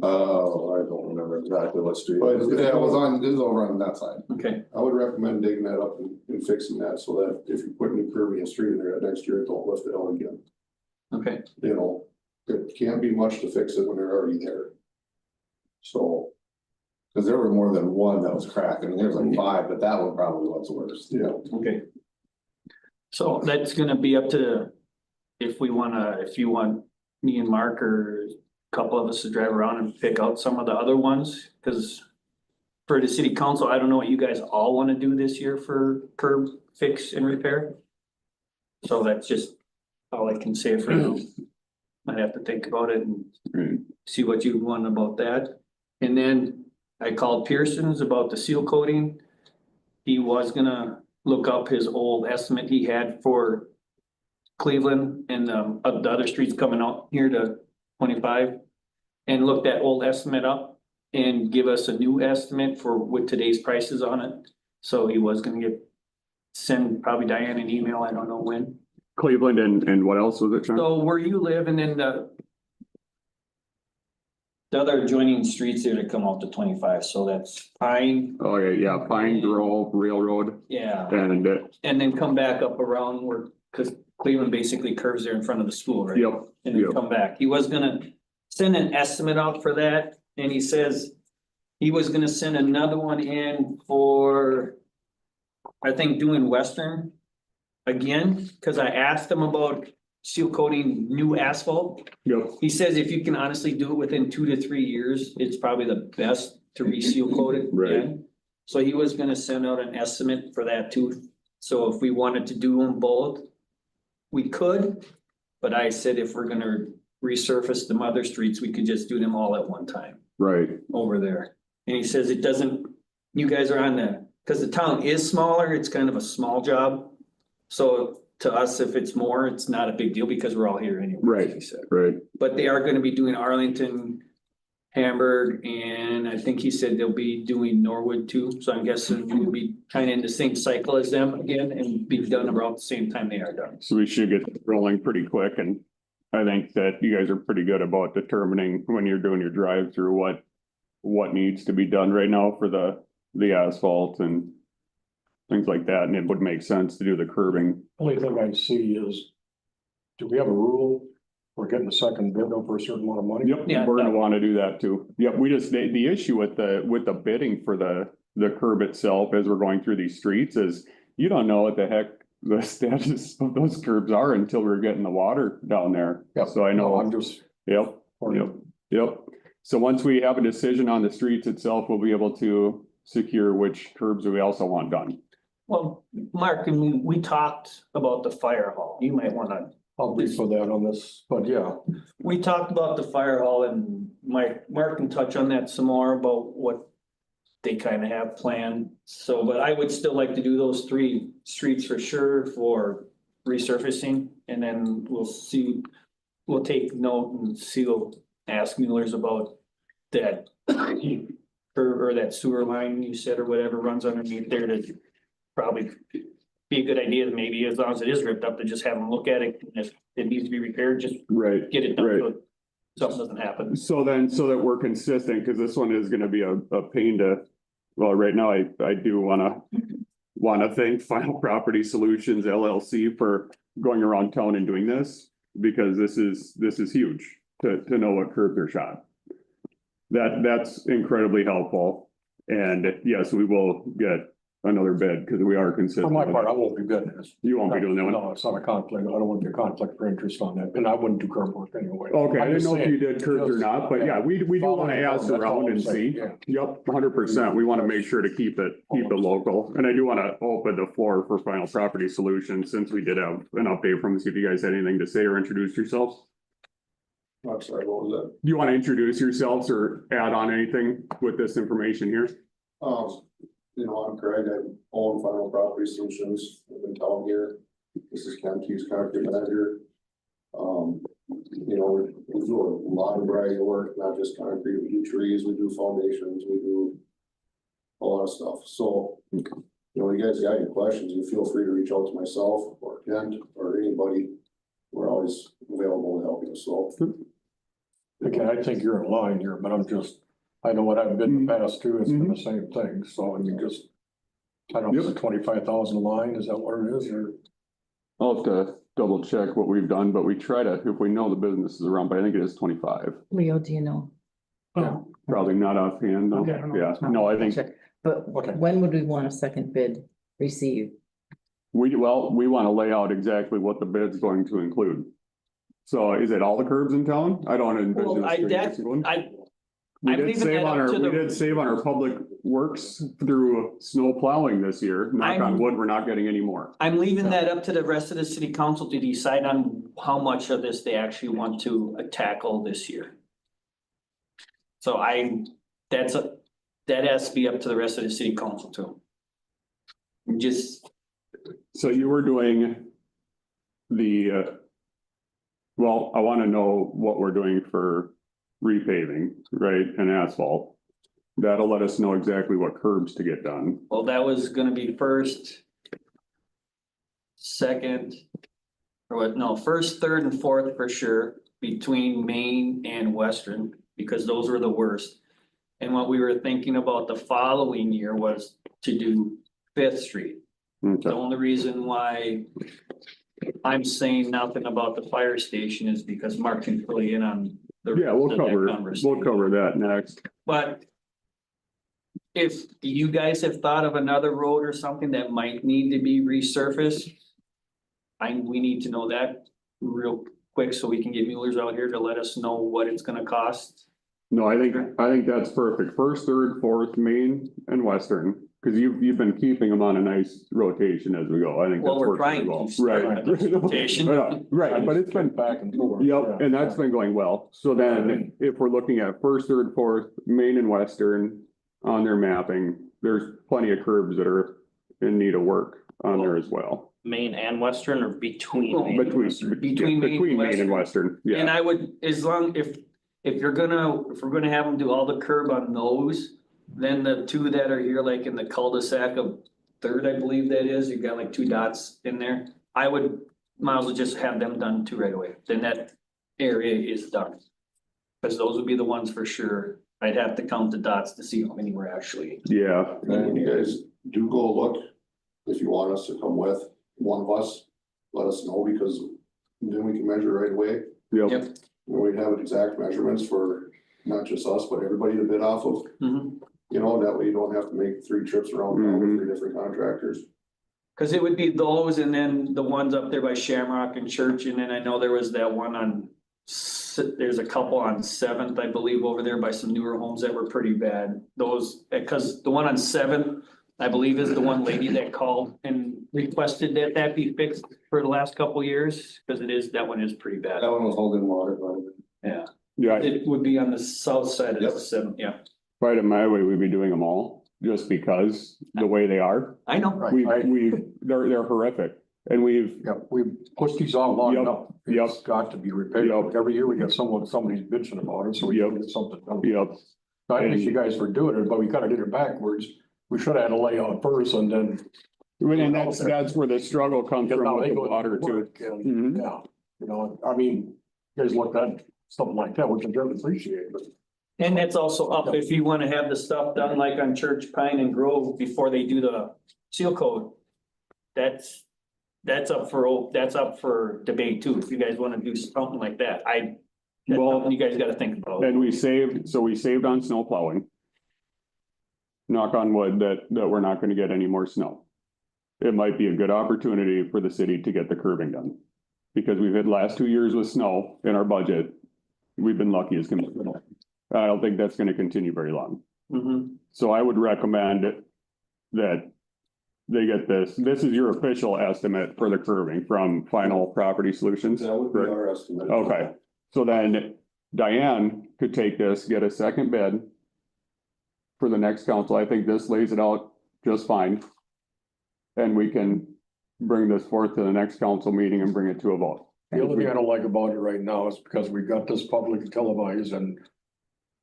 I don't remember exactly what street. But yeah, it was over on that side. Okay, I would recommend digging that up and fixing that so that if you put new curving and street in there next year, it don't lift it out again. okay, You know, it can't be much to fix it when they're already there. So. Cause there were more than one that was cracked. I mean, there's like 5, but that one probably was worse. Yeah. okay. So that's gonna be up to, if you want me and Mark or a couple of us to drive around and pick out some of the other ones, cause. For the city council, I don't know what you guys all wanna do this year for curb fix and repair. So that's just all I can say for now. Might have to think about it and Right. see what you want about that. And then I called Pearson's about the seal coating. He was gonna look up his old estimate he had for Cleveland and of the other streets coming out here to 25. And look that old estimate up and give us a new estimate for with today's prices on it. So he was gonna send probably Diane an email, I don't know when. Cleveland and what else was it, Sean? So where you live and then the other adjoining streets there to come out to 25, so that's Pine, Oh, yeah, Pine Grove Railroad yeah, and and then come back up around where, cause Cleveland basically curves there in front of the school, right? yep, And then yep. come back. He was gonna send an estimate out for that, and he says he was gonna send another one in for, I think, doing Western again, cause I asked him about seal coating new asphalt. Yep, He says if you can honestly do it within 2 to 3 years, it's probably the best to reseal coat it Right. again. So he was gonna send out an estimate for that too. So if we wanted to do them both, we could. But I said if we're gonna resurface the other streets, we could just do them all at one time right, over there. And he says it doesn't, you guys are on the, cause the town is smaller, it's kind of a small job. So to us, if it's more, it's not a big deal because we're all here anyway. Right. He said. right. But they are gonna be doing Arlington, Hamburg, and I think he said they'll be doing Norwood too. So I'm guessing we'll be kind of in the same cycle as them again and be done around the same time they are done. So we should get rolling pretty quick, and I think that you guys are pretty good about determining when you're doing your drive through what needs to be done right now for the asphalt and things like that, and it would make sense to do the curbing. Only thing I see is, do we have a rule? We're getting a second bid over a certain amount of money? Yep, Yeah. we're gonna wanna do that too. Yep, we just, the issue with the bidding for the curb itself as we're going through these streets is you don't know what the heck the status of those curbs are until we're getting the water down there. Yep. So I No, know, I'm just. yep, yep. So once we have a decision on the streets itself, we'll be able to secure which curbs we also want done. Well, Mark, I mean, we talked about the fire hall. You might wanna I'll brief for that on this, but yeah, We talked about the fire hall and Mark can touch on that some more about what they kind of have planned. So, but I would still like to do those 3 streets for sure for resurfacing and then we'll see. We'll take note and see, we'll ask Mueller's about that. Or that sewer line you said or whatever runs underneath there to probably be a good idea to maybe as long as it is ripped up to just have them look at it. And if it needs to be repaired, just Right. get it done. Right. So something doesn't happen. So then, so that we're consistent, because this one is gonna be a pain to, well, right now, I do wanna thank Final Property Solutions LLC for going around town and doing this, because this is huge to know what curbs are shot. That's incredibly helpful, and yes, we will get another bid, because we are for consistent. my part, I won't be bidding this. You won't be doing that one? No, it's not a conflict. I don't want to be a conflict for interest on that, and I wouldn't do curb work anyway. Okay, I I'm didn't just know if saying, you did curbs or not, but yeah, we do wanna ask That's all around I'm and saying, see. yeah. Yep, 100%. We wanna make sure to keep it local, and I do wanna open the floor for Final Property Solutions, since we did have an update from, see if you guys had anything to say or introduce yourselves. I'm sorry, what was that? Do you wanna introduce yourselves or add on anything with this information here? I'm Craig, I own Final Property Solutions, I'm in town here. This is Ken Hughes, concrete manager. We do a lot of variety of work, not just concrete, we do trees, we do foundations, we do a lot of stuff, so. You guys got any questions, you feel free to reach out to myself or Kent or anybody. We're always available to help you, so. Again, I think you're in line here, but I know what I've been in the past too, it's been the same thing, so I mean, I don't know, is it 25,000 a line, is that what it is, or? I'll have to double check what we've done, but we try to, if we know the business is around, but I think it is 25. Leo, do you know? Oh, Probably not offhand, no. Okay, I don't know. Yeah, no, I think Check. But Okay. when would we want a second bid received? we want to lay out exactly what the bid's going to include. So is it all the curbs in town? I don't envision. Well, us doing every single one. We I'm did leaving save that on up our, to we the- did save on our public works through snow plowing this year. Knock on wood, we're not getting any more. I'm leaving that up to the rest of the city council to decide on how much of this they actually want to tackle this year. So that has to be up to the rest of the city council too. Just, So you were doing well, I want to know what we're doing for repaving, right, and asphalt. That'll let us know exactly what curbs to get done. well, that was gonna be first. Second. Or what, no, first, third and fourth for sure, between Main and Western, because those were the worst. And what we were thinking about the following year was to do Fifth Street. Okay. The only reason why I'm saying nothing about the fire station is because Mark can fill you in on the. Yeah, we'll that cover conversation. that next. But if you guys have thought of another road or something that might need to be resurfaced, we need to know that real quick so we can get Mueller's out here to let us know what it's gonna cost. No, I think that's perfect. First, third, fourth, Main and Western, because you've been keeping them on a nice rotation as we go. I think Well, that's we're working trying well. to start Right. this rotation. Right, but it's been, Back and forth. yep, and that's been going well. So then if we're looking at first, third, fourth, Main and Western on their mapping, there's plenty of curbs that are in need of work on there as well. Main and Western or between? Well, Main and Between, Western? Between Main and between Main and Western, And yeah. I would, as long, if we're gonna have them do all the curb on those, then the two that are here, like in the cul-de-sac of Third, I believe that is, you've got like 2 dots in there. I would, might as well just have them done too right away, then that area is done. Cause those would be the ones for sure. I'd have to count the dots to see how many were actually. Yeah, And when you guys do go look, if you want us to come with one of us, let us know, because then we can measure right away. yep, Yep. And we'd have exact measurements for not just us, but everybody to bid off of, Mhm. that way you don't have to make 3 trips around town with 3 different contractors. Cause it would be those and then the ones up there by Shamrock and Church, and then I know there was that one on. There's a couple on Seventh, I believe, over there by some newer homes that were pretty bad. Those, cause the one on Seventh, I believe is the one lady that called and requested that that be fixed for the last couple years, because that one is pretty bad. That one was holding water, but. Yeah, Yeah, it would be on the south side of Yep. the seven, yeah, right in my way, we'd be doing them all, just because the way they are. I know. They're horrific, and we've, Yeah, we pushed these off long Yep, enough. yep. It's got to be repaired. Yep. Every year we got somebody's bitching about it, so we Yep. get something done. yep, I thank you guys for doing it, but we kind of did it backwards. We should have had a layout first and then. and that's where the struggle comes Because from now with they the go to water too. work and, Mhm. yeah, you know, I mean, you guys looked at something like that, which I very appreciate, but. And that's also up if you wanna have the stuff done like on Church, Pine and Grove before they do the seal coat. That's up for debate too, if you guys wanna do something like that, that's Well, something you guys gotta think about. And we saved on snow plowing. Knock on wood that we're not gonna get any more snow. It might be a good opportunity for the city to get the curbing done. Because we've had last 2 years with snow in our budget. We've been lucky as can be. I don't think that's gonna continue very long. Mhm. So I would recommend that they get this. This is your official estimate for the curbing from Final Property Solutions. That would be our estimate. Okay, so then Diane could take this, get a second bid for the next council. I think this lays it out just fine. And we can bring this forth to the next council meeting and bring it to a vote. The only thing I don't like about it right now is because we've got this public televised and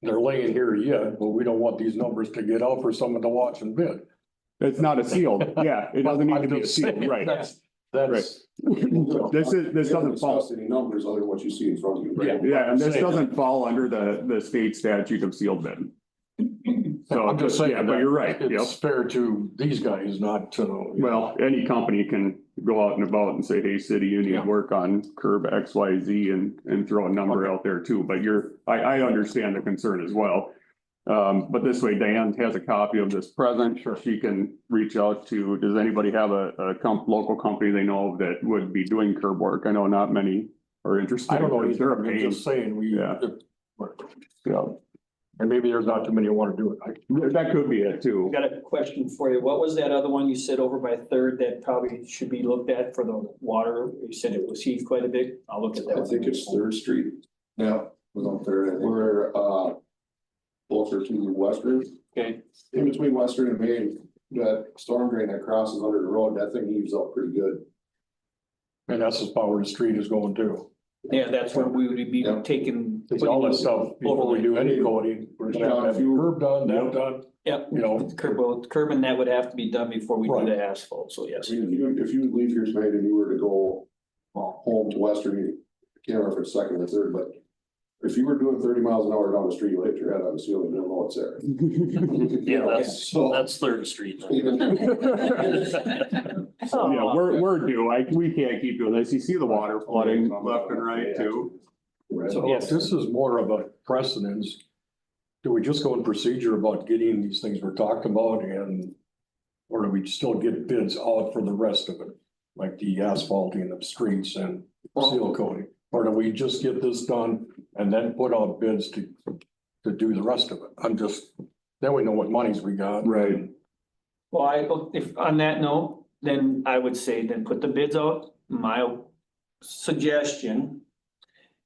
they're laying here yet, but we don't want these numbers to get out for someone to watch and bid. It's not a sealed, yeah, it doesn't need to be a sealed, right? That's. This doesn't fall, Any numbers other than what you see in front of you, right? yeah, and this doesn't fall under the state statute of sealed bid. So I'm just saying. yeah, but you're right, yep. It's fair to these guys, not to. Well, any company can go out and about and say, hey, city, you need Yeah. work on curb X, Y, Z and throw a number Okay. out there too, but I understand the concern as well. But this way Diane has a copy of this present. Sure. She can reach out to, does anybody have a local company they know of that would be doing curb work? I know not many are interested. I don't know, They're a I'm pain. just saying, Yeah. Yeah, And maybe there's not too many who want to do it. that could be it I too. got a question for you. What was that other one you said over by Third that probably should be looked at for the water? You said it was heaved quite a bit. I'll look at that. I think it's Third Street. Yeah, it was on Third. I think we're, closer to Western, Okay, in between Western and Main. That storm drain that crosses under the road, that thing heaves up pretty good. And that's as power the street is going to. yeah, that's where we would be Yeah. taking. It's all that stuff, before we do any coding, we're gonna have to have curb done, that done, Yep, you know. curb and that would have to be done before we do Right. the asphalt, so I yes. mean, if you leave here tonight and you were to go home to Western, I can't remember if it's Second or Third, but if you were doing 30 miles an hour down the street, you'll hit your head on the ceiling, you'll know it's there. Yeah, So- that's Third Street. Yeah, we're due. We can't keep doing this. You see the water flooding left and right too. So if Yes. this is more of a precedence, do we just go in procedure about getting these things we're talking about and, or do we still get bids out for the rest of it? Like the asphalting of streets and seal coating, or do we just get this done and then put out bids to do the rest of it? I'm just, then we know what monies we got. Right. Well, if on that note, then I would say then put the bids out. My suggestion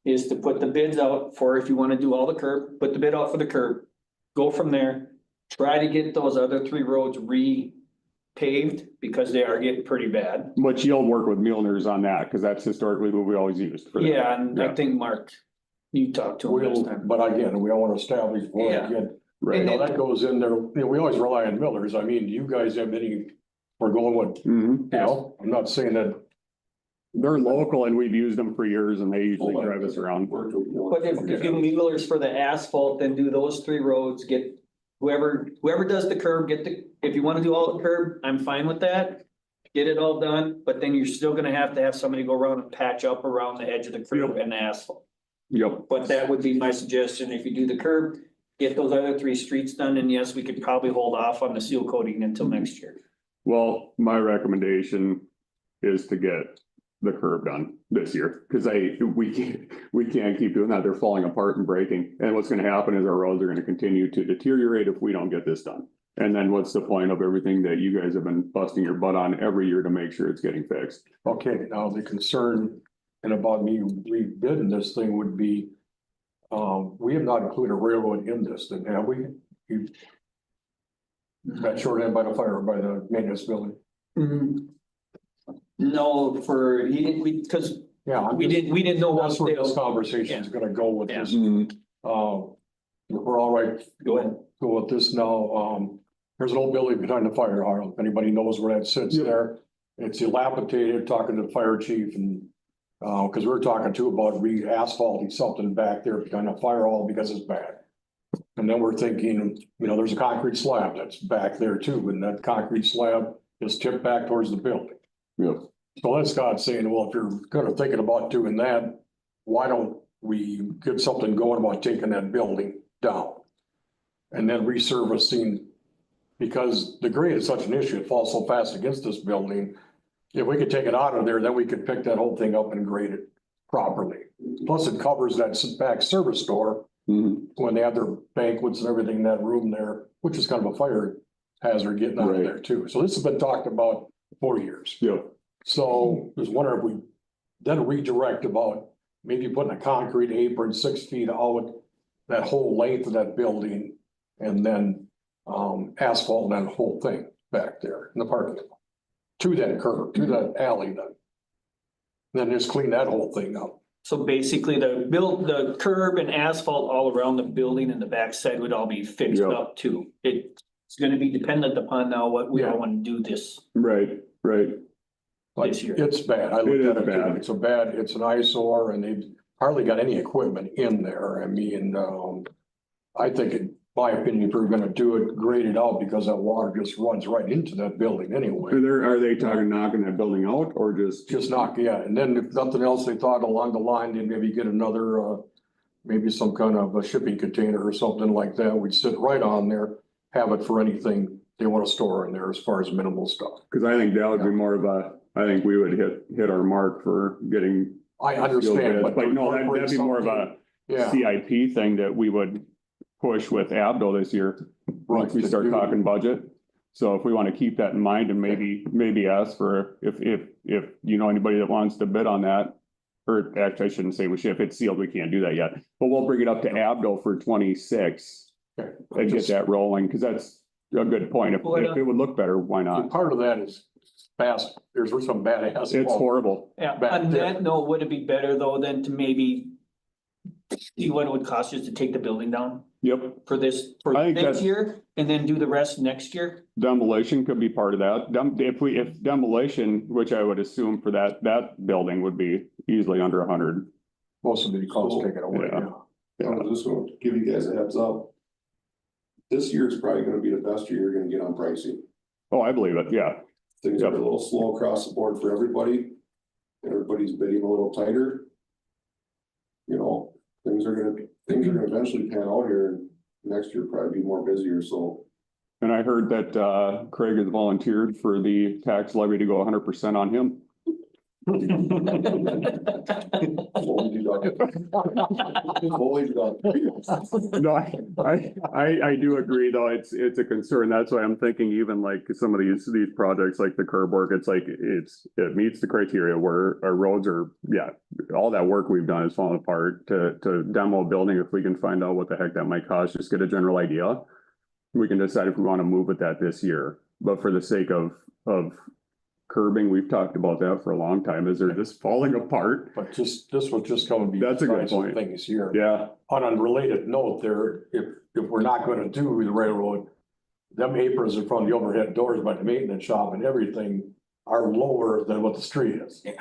is to put the bids out for if you want to do all the curb, put the bid out for the curb. Go from there, try to get those other 3 roads repaved because they are getting pretty bad. But you'll work with Milner's on that, because that's historically what we always used for that. Yeah, and I Yeah. think Mark, you talked to him last time. But again, we all want to establish, well, Yeah. again, Right. you know, that goes in there, you know, we always rely on Miller's. I mean, do you guys have any, we're going with, Mhm. you know, I'm not saying that. They're local and we've used them for years and they usually drive us around. But if you give Mueller's for the asphalt, then do those 3 roads, get whoever does the curb, if you wanna do all the curb, I'm fine with that. Get it all done, but then you're still gonna have to have somebody go around and patch up around the edge of the curb and the asphalt. Yep. But that would be my suggestion, if you do the curb, get those other 3 streets done, and yes, we could probably hold off on the seal coating until next year. Well, my recommendation is to get the curb done this year, because we can't keep doing that. They're falling apart and breaking. And what's gonna happen is our roads are gonna continue to deteriorate if we don't get this done. And then what's the point of everything that you guys have been busting your butt on every year to make sure it's getting fixed? Okay, now the concern and about me rebidding this thing would be. We have not included a railroad in this, then have we? You- Got short end by the fire, by the maintenance building. Mm. No, for, he didn't, because Yeah. I'm we just- didn't know what That's where this they, conversation is gonna go with this. Mhm. We're all right. Go ahead. Go with this now. There's an old building behind the fire hall. If anybody knows where that sits Yeah. there. It's dilapidated, talking to the fire chief and, cause we were talking too about re-asphalting something back there behind the fire hall because it's bad. And then we're thinking, there's a concrete slab that's back there too, and that concrete slab is tipped back towards the building. Yeah. So that's God saying, well, if you're gonna thinking about doing that, why don't we get something going about taking that building down? And then resurfacing, because the grade is such an issue, it falls so fast against this building. If we could take it out of there, then we could pick that whole thing up and grade it properly. Plus it covers that back service door Mhm. when they have their banquets and everything in that room there, which is kind of a fire hazard getting out of Right. there too. So this has been talked about for years. Yeah. So just wondering if we then redirect about maybe putting a concrete apron 6 feet out that whole length of that building and then asphalt that whole thing back there in the parking lot. To that curb, to that alley then. Then just clean that whole thing up. so basically the curb and asphalt all around the building and the backside would all be fixed Yeah. up too. It's gonna be dependent upon now what we all wanna do this. Right, right. Like, This year. it's bad. I It looked is at it bad. too. It's an eyesore and they've hardly got any equipment in there. I mean, I think in my opinion, if we're gonna do it, grade it out because that water just runs right into that building anyway. Are they talking knocking that building out or just? Just knock, yeah. And then if nothing else, they thought along the line, they'd maybe get another, maybe some kind of a shipping container or something like that. We'd sit right on there, have it for anything they want to store in there as far as minimal stuff. Cause I think that would be more of I think we would hit our mark for getting. I understand, but. But no, that'd be more of a Yeah. CIP thing that we would push with Abdo this year. Once we to start do- talking budget. So if we want to keep that in mind and maybe ask for if you know anybody that wants to bid on that. Or actually, I shouldn't say if it's sealed, we can't do that yet, but we'll bring it up to Abdo for 26. Okay. And get that rolling, cause that's a good point. If it would look better, why And not? part of that is fast, there's some bad asphalt. It's horrible. Yeah, Back on there. that note, would it be better though than to maybe see what it would cost us to take the building down Yep, for for I think this that's- year and then do the rest next year? demolition could be part of that. If demolition, which I would assume for that building would be easily under 100. Most of the costs taken away, Yeah. yeah. I'm just gonna give you guys a heads up. This year is probably gonna be the best year you're gonna get on pricing. Oh, I believe it, yeah. Things are Yep. a little slow across the board for everybody. Everybody's bidding a little tighter. Things are gonna eventually pan out here. And next year probably be more busier, so. And I heard that Craig has volunteered for the tax levy to go 100% on him. Fully deducted. Fully deducted. No, I do agree, though. It's a concern. That's why I'm thinking even like some of these projects like the curb work, it's like it meets the criteria where our roads are, yeah, all that work we've done is falling apart to demo a building. If we can find out what the heck that might cost, just get a general idea. We can decide if we want to move with that this year, but for the sake of curbing, we've talked about that for a long time. Is they're just falling apart. But this was just gonna be. That's a good some point. Things here. Yeah, On a related note there, if we're not gonna do the railroad, them aprons in front of the overhead doors by the maintenance shop and everything are lower than what the street is. Yeah.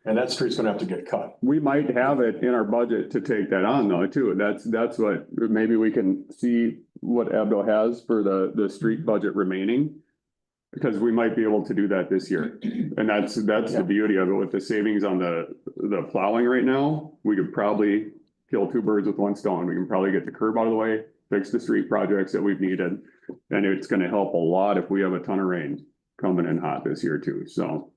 And that street's gonna have to get cut. we might have it in our budget to take that on though, too. That's what, maybe we can see what Abdo has for the street budget remaining. Because we might be able to do that this year. And that's the beauty of it with the savings on the plowing right now. We could probably kill two birds with one stone. We can probably get the curb out of the way, fix the street projects that we've needed. And it's gonna help a lot if we have a ton of rain coming in hot this year too, so.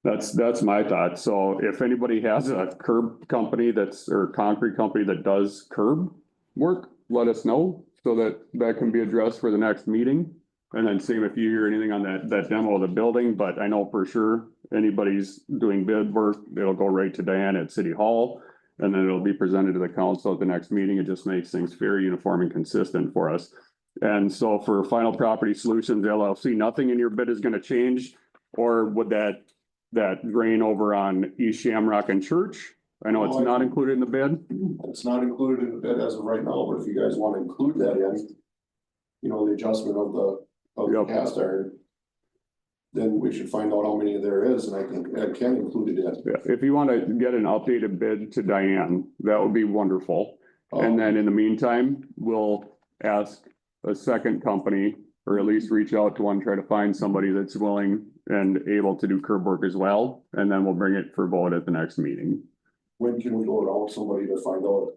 That's my thought. So if anybody has a curb company or concrete company that does curb work, let us know. so that that can be addressed for the next meeting. And then same if you hear anything on that demo of the building, but I know for sure anybody's doing bid work, it'll go right to Diane at City Hall. And then it'll be presented to the council at the next meeting. It just makes things very uniform and consistent for us. And so for Final Property Solutions LLC, nothing in your bid is gonna change? Or would that drain over on East Shamrock and Church? I know it's not included in the bid. It's not included in the bid as of right now, but if you guys wanna include that in, you know, the adjustment of the Yep. cast iron, then we should find out how many there is, and I think I can include it in. Yeah, if you wanna get an updated bid to Diane, that would be wonderful. And then in the meantime, we'll ask a second company, or at least reach out to one, try to find somebody that's willing and able to do curb work as well. And then we'll bring it for vote at the next meeting. When can we go around somebody to find out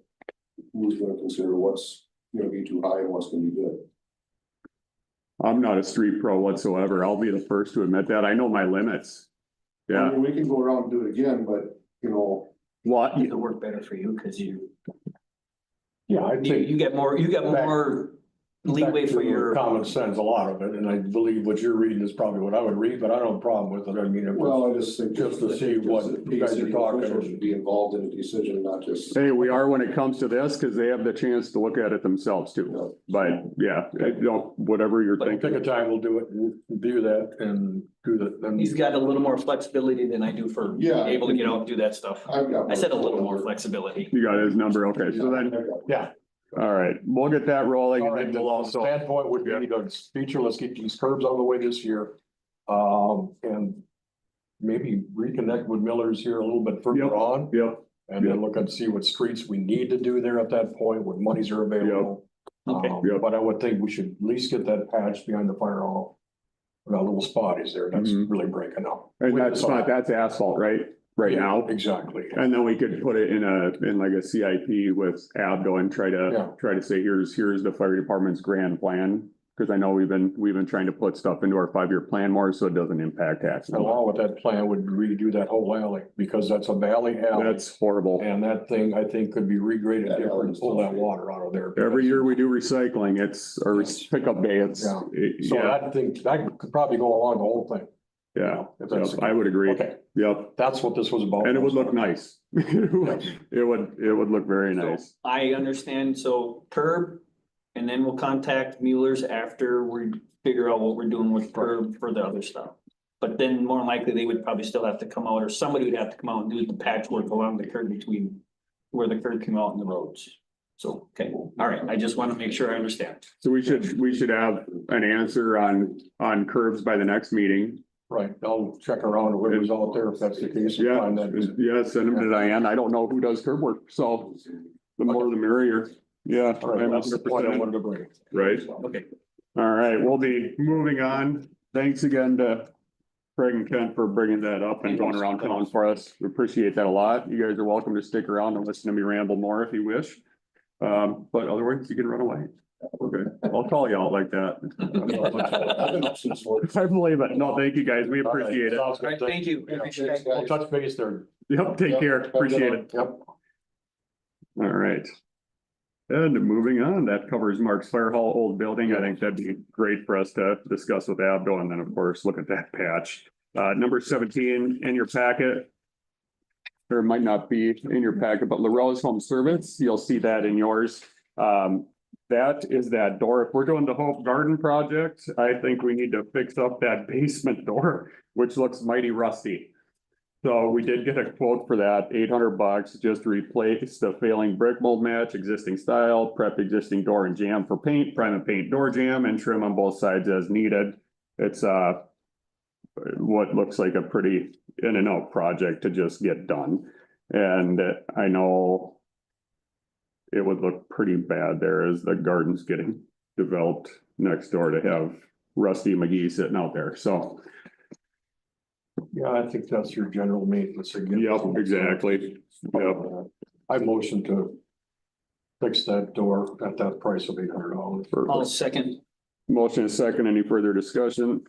who's gonna consider what's gonna be too high and what's gonna be good? I'm not a street pro whatsoever. I'll be the first to admit that. I know my limits. I Yeah, mean, we can go around and do it again, but, you know, what? It'll work better for you, cause you, Yeah, I think. you get more leeway for your. Common sense, a lot of it, and I believe what you're reading is probably what I would read, but I don't have a problem with it. I mean, well, I just think. Just to see what you guys are talking. Should be involved in the decision, not just. Hey, we are when it comes to this, cause they have the chance to look at it themselves too. But yeah, whatever you're But thinking. pick a time, we'll do it, we'll view that and do that. Then He's got a little more flexibility than I do for being Yeah. able to get out and do that stuff. I've got. I said a little more flexibility. You got his number. Okay, so then, Yeah. all right, we'll get that rolling All and right, then the we'll also. standpoint would be the feature, let's get these curbs out of the way this year. And maybe reconnect with Miller's here a little bit further Yep. on. Yep, And then look and see what streets we need to do there at that point, what monies are available. Okay. Yep. But I would think we should at least get that patch behind the fire hall. That little spot is there, that's Mhm. really breaking up. and that's asphalt, right? Right now. Exactly. And then we could put it in like a CIP with Abdo and try Yeah. to say, here's the fire department's grand plan. Cause I know we've been trying to put stuff into our 5-year plan more, so it doesn't impact tax. Along with that plan would redo that whole alley, because that's a valley alley. That's horrible. And that thing, I think, could be regraded different to pull that water out of there. Every year we do recycling, or pickup day, it's, Yeah. it- So yeah, that thing, that could probably go along the whole thing. yeah, If that's Yep, I would agree. Okay, Yep, that's what this was about. and it would look nice. It would look very So nice. I understand, so curb, and then we'll contact Mueller's after we figure out what we're doing with curb for the other stuff. But then more than likely, they would probably still have to come out, or somebody would have to come out and do the patchwork along the curb between where the curb came out and the roads. So, okay, all right, I just want to make sure I understand. So we should have an answer on curbs by the next meeting. Right, I'll check around whoever's out there if that's the case. and Yeah, find that. yeah, send them to Diane. I don't know who does curb work, so the more the merrier. Yeah. All right, I'm that's the point I 100%. wanted to bring. Right. Okay. All right, we'll be moving on. Thanks again to Craig and Kent for bringing that up and going around town for us. We appreciate that a lot. You guys are welcome to stick around and listen to me ramble more if you wish. But otherwise you can run away. Okay, I'll call you out like that. I've been up since work. I believe it. No, thank you guys. We appreciate it. Sounds All right, good. thank you. Yeah. Appreciate it. We'll touch base there. Yep, take care. Appreciate it. Yep. All right. And moving on, that covers Mark's Fire Hall old building. I think that'd be great for us to discuss with Abdo and then, of course, look at that patch. Number 17 in your packet. Or it might not be in your packet, but LaRose Home Service, you'll see that in yours. That is that door. If we're doing the Hope Garden project, I think we need to fix up that basement door, which looks mighty rusty. So we did get a quote for that, $800, just to replace the failing brick mold match, existing style, prep existing door and jamb for paint, prime and paint door jamb, and trim on both sides as needed. It's what looks like a pretty in and out project to just get done. And I know it would look pretty bad there as the garden's getting developed next door to have Rusty McGee sitting out there, so. Yeah, I think that's your general maintenance again. Yep, exactly. Yep. I motion to fix that door at that price of $800. I'll second. Motion is second. Any further discussion?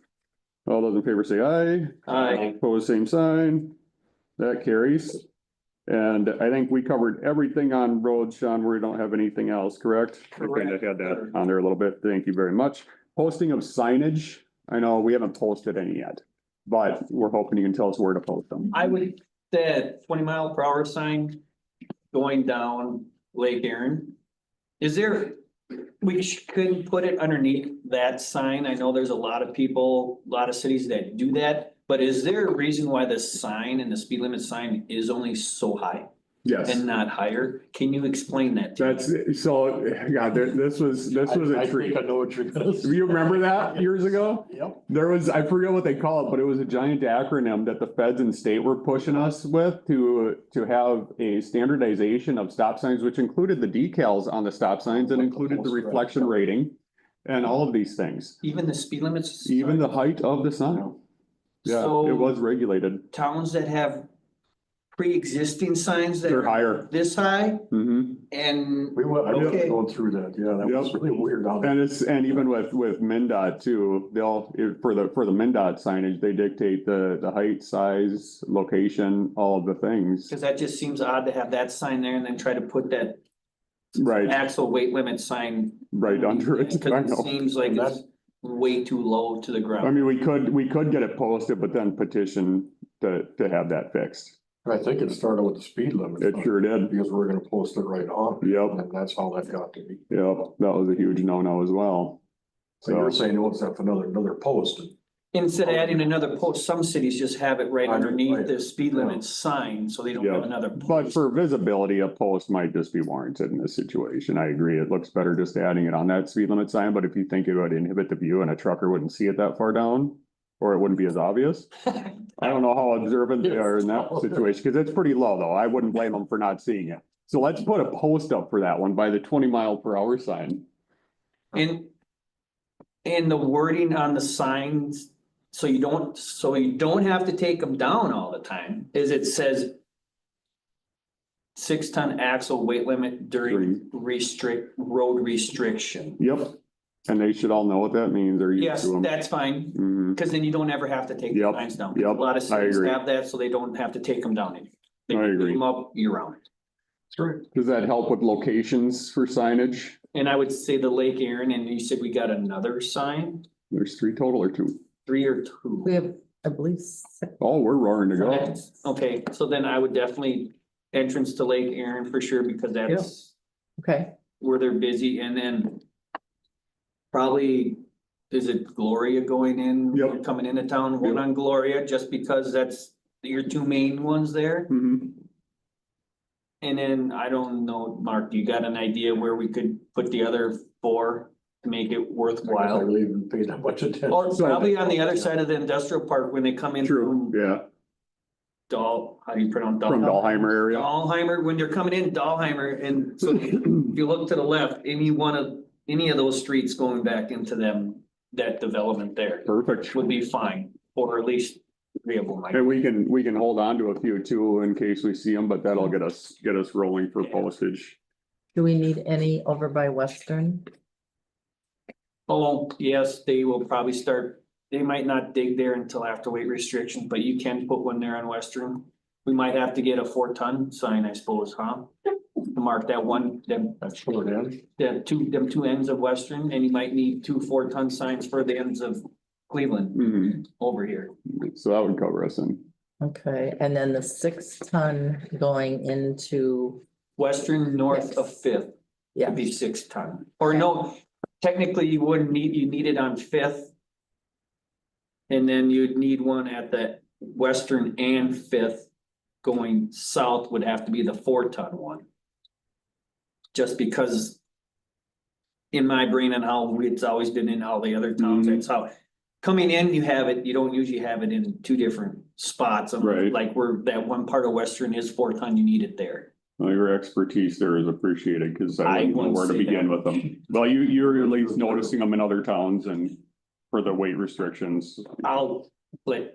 All those in favor say aye. Aye. Opposed, same sign. That carries. And I think we covered everything on roads, Sean, where we don't have anything else, correct? We kind of had that on there a little bit. Thank you very much. Posting of signage, I know we haven't posted any yet, but we're hoping you can tell us where to post them. I would, that 20 mph sign going down Lake Erin. Is there, couldn't put it underneath that sign? I know there's a lot of people, a lot of cities that do that. But is there a reason why the sign and the speed limit sign is only so high Yes. and not higher? Can you explain that to me? That's, so, yeah, this was I a treat. think I know what you're gonna say. Do you remember that years ago? Yep. There was, I forget what they call it, but it was a giant acronym that the feds and state were pushing us with to have a standardization of stop signs, which included the decals on the stop signs and included the reflection rating and all of these things, Even the speed limits? even the height of the sign. Yeah, So- it was regulated. Towns that have pre-existing signs that They're are higher. this high Mm-hmm. and We went, I Okay. didn't go through that, yeah, that was Yep. really weird out there. And it's, and even with MinDOT too, they'll, for the MinDOT signage, they dictate the height, size, location, all of the things. because that just seems odd to have that sign there and then try to put that Right, axle weight limit sign. right under it. I Because it know. seems like And it's way too low to the I ground. mean, we could get it posted, but then petition to have that fixed. I think it started with the speed limit. It sure did. Because we're gonna post it right on. Yep, And that's how that got to be. yep, that was a huge no-no as well. So you're saying, oh, it's another post. Instead of adding another post, some cities just have it right Right, underneath right. the speed limit sign, so they don't have Yeah. another. But post. for visibility, a post might just be warranted in this situation. I agree. It looks better just adding it on that speed limit sign, but if you think it would inhibit the view and a trucker wouldn't see it that far down, or it wouldn't be as obvious. I don't know how observant they are in that situation, because it's pretty low though. I wouldn't blame them for not seeing it. So let's put a post up for that one by the 20 mph sign. And the wording on the signs, so you don't have to take them down all the time, is it says 6-ton axle weight limit during road restriction. Yep. And they should all know what that means. They're used Yes, to them. that's fine, Mhm. because then you don't ever have to take the Yep, signs down. yep, A lot of I cities agree. have that, so they don't have to take them down. They I can agree. leave them up year round. Does that help with locations for signage? And I would say the Lake Erin, and you said we got another sign, There's 3 total or 2? 3 or 2? We have, I believe, six. Oh, we're roaring to go. Okay, so then I would definitely entrance to Lake Erin for sure, because that's Okay, where they're busy, and then probably, is it Gloria going in? Yep. Coming into town, one Yep. on Gloria, just because that's your 2 main ones there? Mhm. And then, I don't know, Mark, you got an idea where we could put the other 4 to make it I worthwhile? really didn't pay that much attention. Or probably on the other side of the industrial park when they come in True, from yeah, how do you pronounce from Dahlheimer area. Dahlheimer, when they're coming in Dahlheimer, and so if you look to the left, any of those streets going back into that development there Perfect. would be fine, or at least 3 of them. And we can hold on to a few too in case we see them, but that'll get us rolling for postage. do we need any over by Western? Oh, yes, they will probably start, they might not dig there until after weight restriction, but you can put one there on Western. We might have to get a 4-ton sign, I suppose, huh? To mark that one, That's short end. them 2 ends of Western, and you might need 2 4-ton signs for the ends of Cleveland Mhm. over here. So that would cover us in. Okay, and then the 6-ton going into, Western north of Fifth yeah, would be 6-ton, or no, technically you wouldn't you need it on Fifth. And then you'd need one at the Western and Fifth. Going south would have to be the 4-ton one. Just because. In my brain and how it's always been in all the other towns, Mhm. that's how, coming in, you have it, you don't usually have it in 2 different spots. Right. Like where that one part of Western is 4-ton, you need it there. Well, your expertise there is appreciated because I I wouldn't know wouldn't where to say begin that. with them. Well, you're at least noticing them in other towns and for the weight restrictions. I'll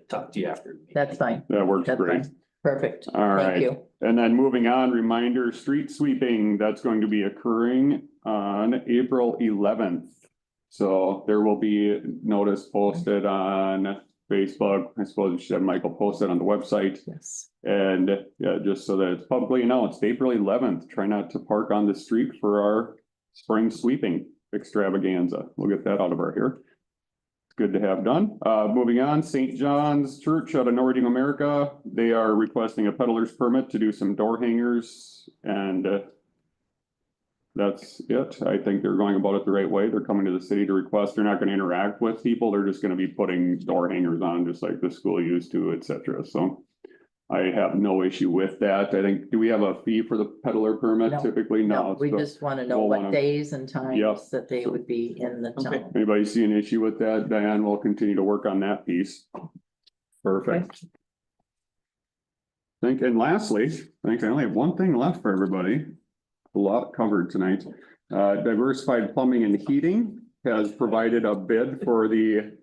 talk to you after. that's fine, That works that's great. fine, perfect, All thank right. you. And then moving on, reminder, street sweeping, that's going to be occurring on April 11th. So there will be notice posted on Facebook. I suppose we should have Michael post it on the website. Yes. And yeah, just so that it's publicly announced, April 11th, try not to park on the street for our spring sweeping extravaganza. We'll get that out of our hair. It's good to have done. Moving on, St. John's Church out of Northern America. They are requesting a peddler's permit to do some door hangers and that's it. I think they're going about it the right way. They're coming to the city to request. They're not gonna interact with people. They're just gonna be putting door hangers on just like the school used to, et cetera. So I have no issue with that. I think, do we have a fee for the peddler permit No, typically? No, we so just want to know we'll what wanna- days and times Yep. that they would be in the Okay. town. Anybody see an issue with that? Diane will continue to work on that piece. Perfect. And lastly, I think I only have one thing left for everybody. A lot covered tonight. Diversified Plumbing and Heating has provided a bid for the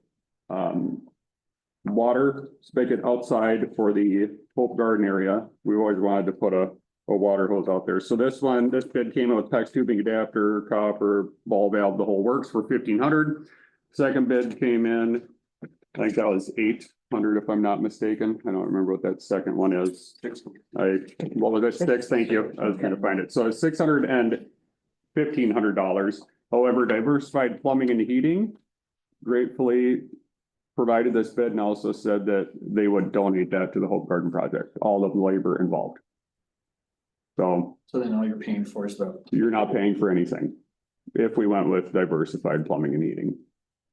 water spigot outside for the Hope Garden area. We always wanted to put a water hose out there. So this bid came out with PEX tubing adapter, copper, ball valve, the whole works for 1,500. Second bid came in, I think that was 800 if I'm not mistaken. I don't remember what that second one is. What was it? Six, thank you. I was gonna find it. So it's $600 and $1,500. However, Diversified Plumbing and Heating gratefully provided this bid and also said that they would donate that to the Hope Garden project, all of the labor involved. So So then all you're paying for is the. you're not paying for anything if we went with Diversified Plumbing and Heating.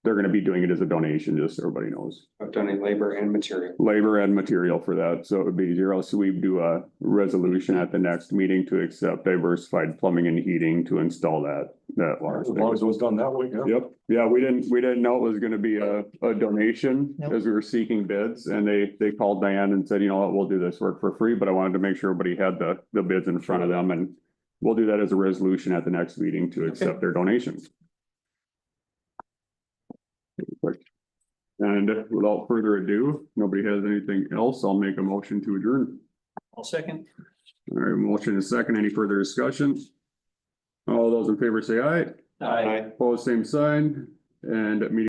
They're gonna be doing it as a donation, just so everybody knows. I've done labor and material. Labor and material for that, so it would be zero. So we do a resolution at the next meeting to accept Diversified Plumbing and Heating to install that water. As long as it was done that way, yeah. Yep, yeah, we didn't know it was gonna be a donation Nope. as we were seeking bids, and they called Diane and said, you know what, we'll do this work for free, but I wanted to make sure everybody had the bids in front of them, and we'll do that as a resolution at the next meeting to accept their donations. And without further ado, nobody has anything else, I'll make a motion to adjourn. I'll second. All right, motion is second, any further discussion? All those in favor say aye, Aye. opposed, same sign, and meeting